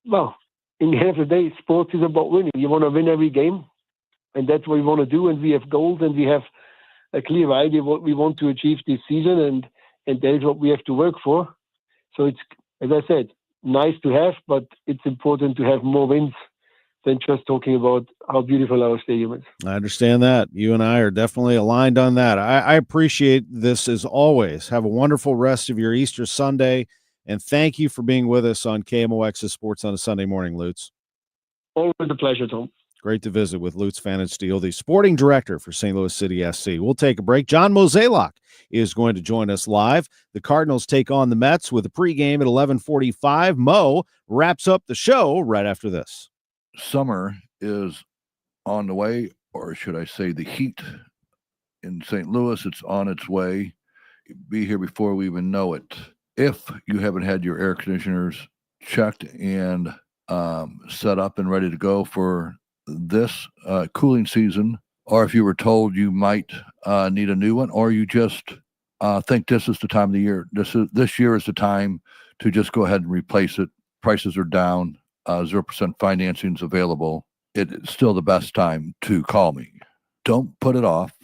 well, in the end of the day, sports is about winning. You want to win every game, and that's what we want to do. And we have goals, and we have a clear idea of what we want to achieve this season, and that is what we have to work for. So it's, as I said, nice to have, but it's important to have more wins than just talking about how beautiful our stadium is. I understand that. You and I are definitely aligned on that. I appreciate this as always. Have a wonderful rest of your Easter Sunday, and thank you for being with us on KMOX's Sports on a Sunday Morning, Lutz. Always a pleasure, Tom. Great to visit with Lutz Pfannenstiel, the sporting director for St. Louis City SC. We'll take a break. John Mozeliak is going to join us live. The Cardinals take on the Mets with a pregame at 11:45. Mo wraps up the show right after this. Summer is on the way, or should I say the heat in St. Louis, it's on its way. Be here before we even know it. If you haven't had your air conditioners checked and set up and ready to go for this cooling season, or if you were told you might need a new one, or you just think this is the time of the year, this year is the time to just go ahead and replace it. Prices are down. 0% financing is available. It's still the best time to call me. Don't put it off.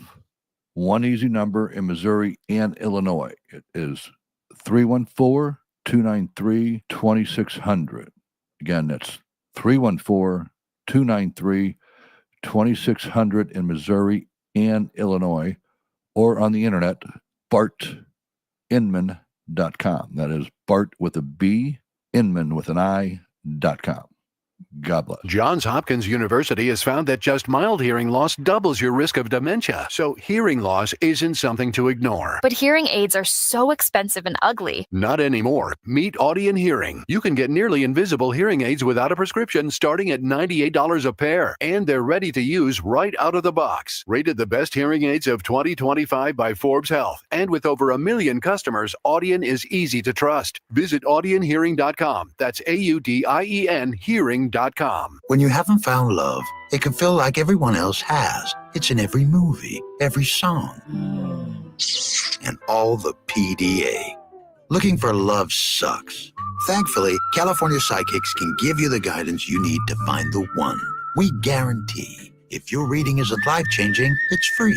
One easy number in Missouri and Illinois. It is 314-293-2600. Again, that's 314-293-2600 in Missouri and Illinois, or on the internet, bartinman.com. That is Bart with a B, Inman with an I.com. God bless. Johns Hopkins University has found that just mild hearing loss doubles your risk of dementia, so hearing loss isn't something to ignore. But hearing aids are so expensive and ugly. Not anymore. Meet Audion Hearing. You can get nearly invisible hearing aids without a prescription starting at $98 a pair, and they're ready to use right out of the box. Rated the best hearing aids of 2025 by Forbes Health, and with over 1 million customers, Audion is easy to trust. Visit audionhearing.com. That's AUDIEN hearing.com. When you haven't found love, it can feel like everyone else has. It's in every movie, every song, and all the PDA. Looking for love sucks. Thankfully, California Psychics can give you the guidance you need to find the one. We guarantee if your reading isn't life-changing, it's free.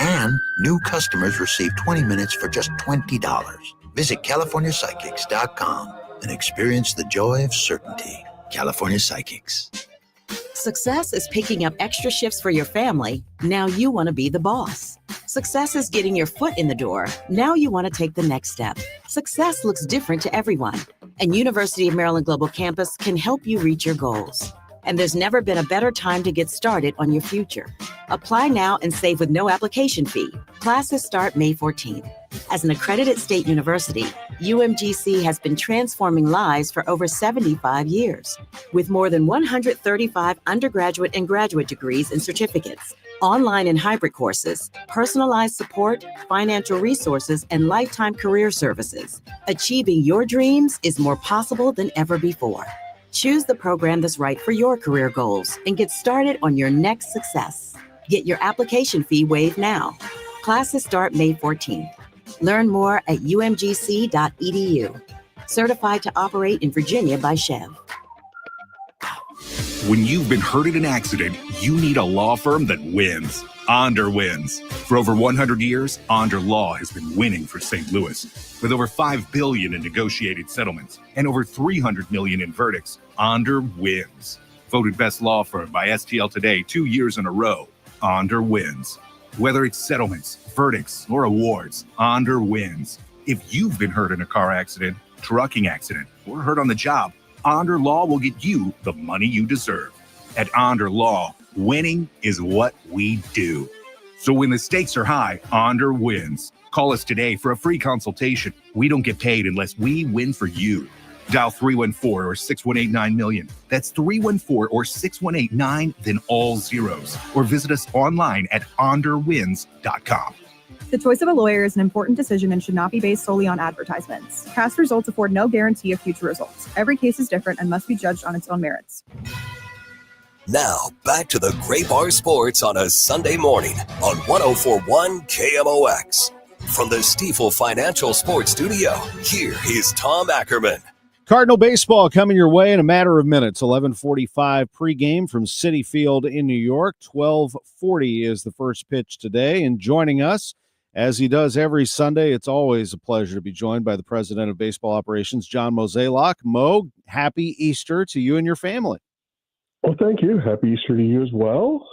And new customers receive 20 minutes for just $20. Visit CaliforniaPsychics.com and experience the joy of certainty. California Psychics. Success is picking up extra shifts for your family. Now you want to be the boss. Success is getting your foot in the door. Now you want to take the next step. Success looks different to everyone, and University of Maryland Global Campus can help you reach your goals. And there's never been a better time to get started on your future. Apply now and save with no application fee. Classes start May 14th. As an accredited state university, UMGC has been transforming lives for over 75 years. With more than 135 undergraduate and graduate degrees and certificates, online and hybrid courses, personalized support, financial resources, and lifetime career services, achieving your dreams is more possible than ever before. Choose the program that's right for your career goals and get started on your next success. Get your application fee waived now. Classes start May 14th. Learn more at umgc.edu. Certified to operate in Virginia by Chev. When you've been hurt in an accident, you need a law firm that wins. Onder wins. For over 100 years, Onder Law has been winning for St. Louis. With over $5 billion in negotiated settlements and over $300 million in verdicts, Onder wins. Voted best law firm by STL Today 2 years in a row, Onder wins. Whether it's settlements, verdicts, or awards, Onder wins. If you've been hurt in a car accident, trucking accident, or hurt on the job, Onder Law will get you the money you deserve. At Onder Law, winning is what we do. So when the stakes are high, Onder wins. Call us today for a free consultation. We don't get paid unless we win for you. Dial 314 or 6189-million. That's 314 or 6189, then all zeros. Or visit us online at onderwins.com. The choice of a lawyer is an important decision and should not be based solely on advertisements. Past results afford no guarantee of future results. Every case is different and must be judged on its own merits. Now, back to the Gray Bar Sports on a Sunday morning on 104.1 KMOX. From the Stifel Financial Sports Studio, here is Tom Ackerman. Cardinal baseball coming your way in a matter of minutes. 11:45 pregame from Citi Field in New York. 12:40 is the first pitch today. And joining us, as he does every Sunday, it's always a pleasure to be joined by the president of baseball operations, John Mozeliak. Mo, happy Easter to you and your family. Well, thank you. Happy Easter to you as well.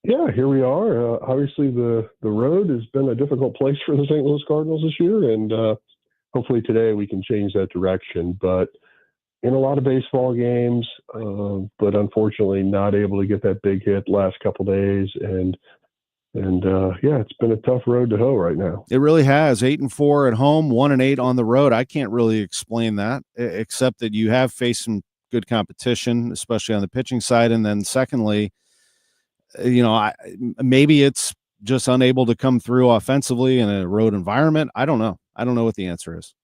Yeah, here we are. Obviously, the road has been a difficult place for the St. Louis Cardinals this year, and hopefully today we can change that direction. But in a lot of baseball games, but unfortunately not able to get that big hit last couple days, and yeah, it's been a tough road to hoe right now. It really has. 8-4 at home, 1-8 on the road. I can't really explain that, except that you have faced some good competition, especially on the pitching side. And then secondly, maybe it's just unable to come through offensively in a road environment. I don't know. I don't know what the answer is.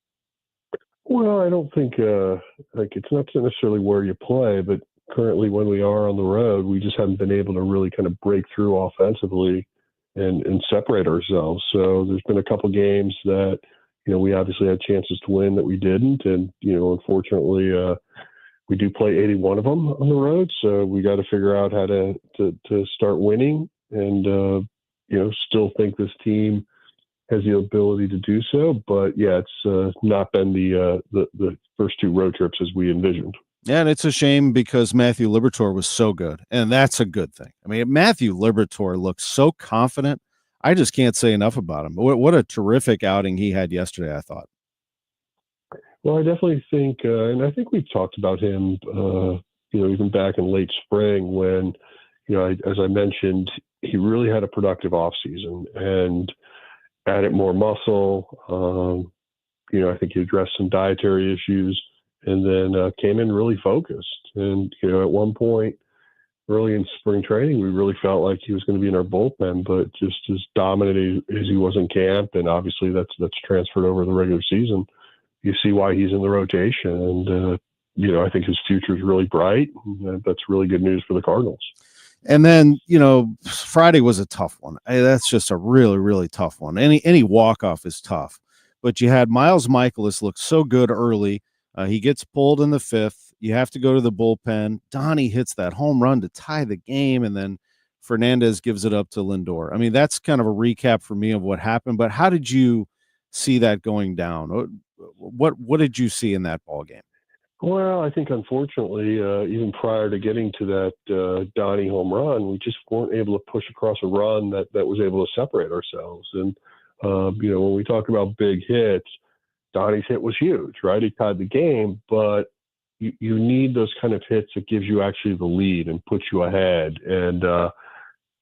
Well, I don't think it's not necessarily where you play, but currently when we are on the road, we just haven't been able to really kind of break through offensively and separate ourselves. So there's been a couple games that, we obviously had chances to win that we didn't. And, unfortunately, we do play 81 of them on the road, so we got to figure out how to start winning, and still think this team has the ability to do so. But yeah, it's not been the first two road trips as we envisioned. Yeah, and it's a shame because Matthew Liberatore was so good, and that's a good thing. I mean, Matthew Liberatore looks so confident. I just can't say enough about him. What a terrific outing he had yesterday, I thought. Well, I definitely think, and I think we've talked about him, even back in late spring when, as I mentioned, he really had a productive offseason and added more muscle. I think he addressed some dietary issues and then came in really focused. And, at one point early in spring training, we really felt like he was going to be in our bullpen, but just as dominant as he was in camp, and obviously that's transferred over the regular season. You see why he's in the rotation, and I think his future is really bright. That's really good news for the Cardinals. And then Friday was a tough one. That's just a really, really tough one. Any walk-off is tough, but you had Miles Michaelis look so good early. He gets pulled in the fifth. You have to go to the bullpen. Donnie hits that home run to tie the game, and then Fernandez gives it up to Lindor. I mean, that's kind of a recap for me of what happened. But how did you see that going down? What did you see in that ball game? Well, I think unfortunately, even prior to getting to that Donnie home run, we just weren't able to push across a run that was able to separate ourselves. And when we talk about big hits, Donnie's hit was huge, right? He tied the game, but you need those kind of hits that gives you actually the lead and puts you ahead. And,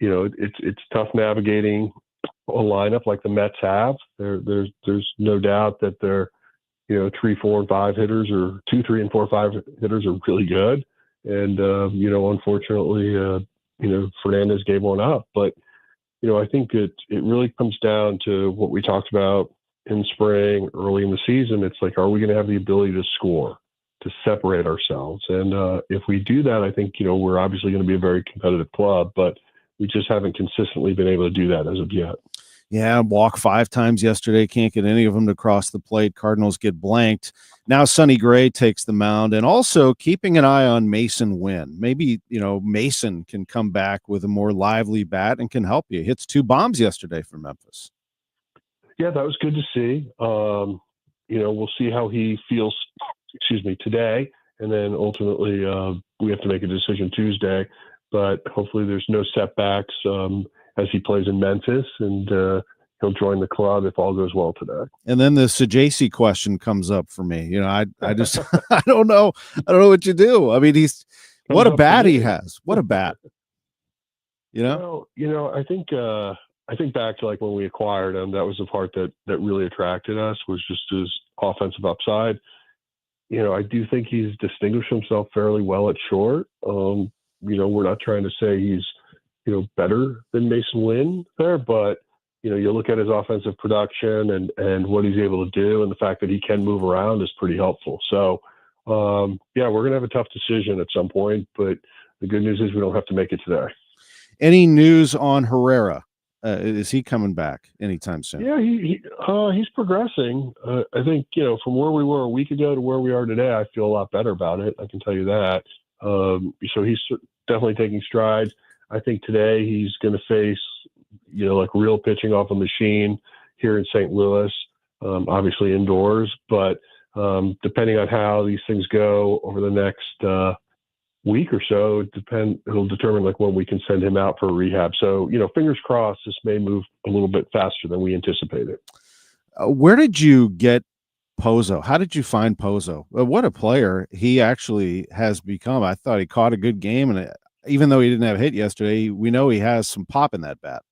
it's tough navigating a lineup like the Mets have. There's no doubt that they're, 3, 4, and 5 hitters, or 2, 3, and 4, 5 hitters are really good. And, unfortunately, Fernandez gave one up. But, I think it really comes down to what we talked about in spring, early in the season. It's like, are we going to have the ability to score, to separate ourselves? And if we do that, I think, we're obviously going to be a very competitive club, but we just haven't consistently been able to do that as of yet. Yeah, walk 5 times yesterday. Can't get any of them to cross the plate. Cardinals get blanked. Now Sonny Gray takes the mound, and also keeping an eye on Mason Wynn. Maybe, Mason can come back with a more lively bat and can help you. Hits 2 bombs yesterday for Memphis. Yeah, that was good to see. We'll see how he feels, today. And then ultimately we have to make a decision Tuesday. But hopefully there's no setbacks as he plays in Memphis, and he'll join the club if all goes well today. And then the Sajasi question comes up for me. I just I don't know what you do. I mean, what a bat he has. What a bat. I think back to like when we acquired him, that was the part that really attracted us, was just his offensive upside. I do think he's distinguished himself fairly well at short. We're not trying to say he's, better than Mason Wynn there, but, you look at his offensive production and what he's able to do, and the fact that he can move around is pretty helpful. So, we're going to have a tough decision at some point, but the good news is we don't have to make it today. Any news on Herrera? Is he coming back anytime soon? Yeah, he's progressing. I think, from where we were a week ago to where we are today, I feel a lot better about it. I can tell you that. So he's definitely taking strides. I think today he's going to face, like real pitching off a machine here in St. Louis, obviously indoors. But depending on how these things go over the next week or so, it'll determine like when we can send him out for rehab. So, fingers crossed, this may move a little bit faster than we anticipated. Where did you get Pozo? How did you find Pozo? What a player he actually has become. I thought he caught a good game, and even though he didn't have a hit yesterday, we know he has some pop in that bat.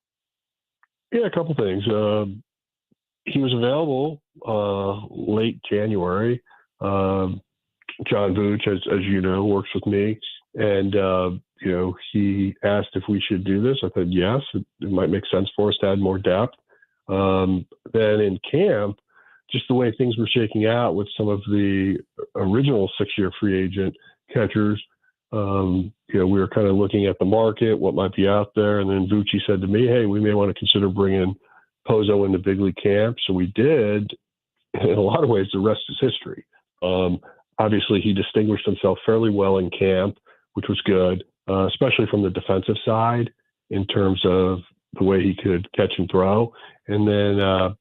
Yeah, a couple things. He was available late January. John Vooch, as you know, works with me, and he asked if we should do this. I said yes, it might make sense for us to add more depth. Then in camp, just the way things were shaking out with some of the original 6-year free agent catchers, we were kind of looking at the market, what might be out there. And then Vucci said to me, hey, we may want to consider bringing Pozo into big league camp. So we did. In a lot of ways, the rest is history. Obviously, he distinguished himself fairly well in camp, which was good, especially from the defensive side in terms of the way he could catch and throw. And then,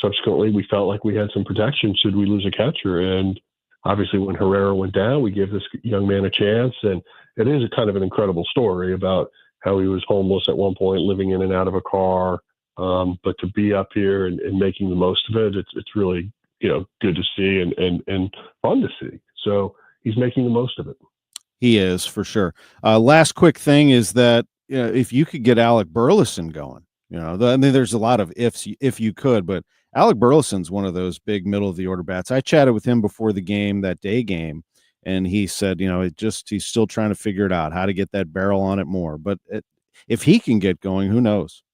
subsequently, we felt like we had some protection should we lose a catcher. And obviously, when Herrera went down, we gave this young man a chance. And it is a kind of an incredible story about how he was homeless at one point, living in and out of a car. But to be up here and making the most of it, it's really, good to see and fun to see. So he's making the most of it. He is, for sure. Last quick thing is that, if you could get Alec Burleson going, there's a lot of ifs, if you could, but Alec Burleson's one of those big middle of the order bats. I chatted with him before the game, that day game, and he said, he's still trying to figure it out, how to get that barrel on it more. But if he can get going, who knows?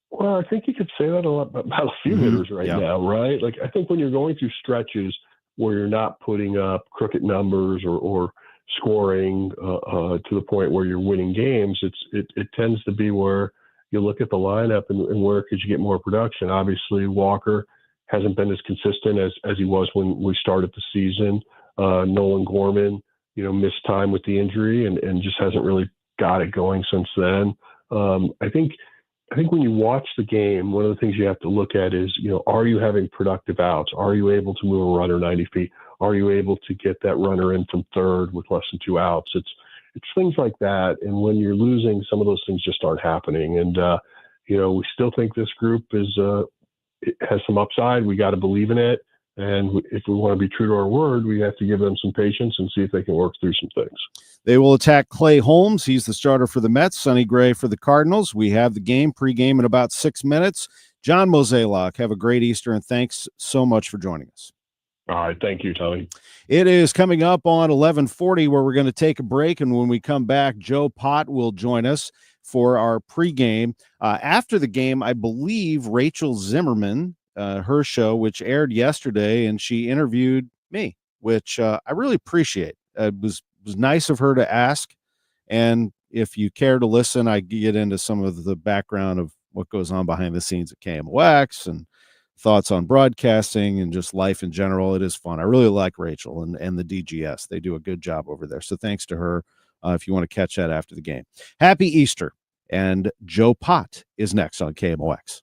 Well, I think you could say that about a few hitters right now, right? Like, I think when you're going through stretches where you're not putting up crooked numbers or scoring to the point where you're winning games, it tends to be where you look at the lineup and where could you get more production. Obviously, Walker hasn't been as consistent as he was when we started the season. Nolan Gorman, missed time with the injury and just hasn't really got it going since then. I think when you watch the game, one of the things you have to look at is, are you having productive outs? Are you able to move a runner 90 feet? Are you able to get that runner in from third with less than 2 outs? It's things like that. And when you're losing, some of those things just aren't happening. And, we still think this group it has some upside. We got to believe in it. And if we want to be true to our word, we have to give them some patience and see if they can work through some things. They will attack Clay Holmes. He's the starter for the Mets. Sonny Gray for the Cardinals. We have the game pregame in about 6 minutes. John Mozeliak, have a great Easter, and thanks so much for joining us. All right. Thank you, Tony. It is coming up on 11:40 where we're going to take a break, and when we come back, Joe Pott will join us for our pregame. After the game, I believe Rachel Zimmerman, her show, which aired yesterday, and she interviewed me, which I really appreciate. It was nice of her to ask, and if you care to listen, I get into some of the background of what goes on behind the scenes at KMOX and thoughts on broadcasting and just life in general. It is fun. I really like Rachel and the DGS. They do a good job over there. So thanks to her. If you want to catch that after the game. Happy Easter. And Joe Pott is next on KMOX.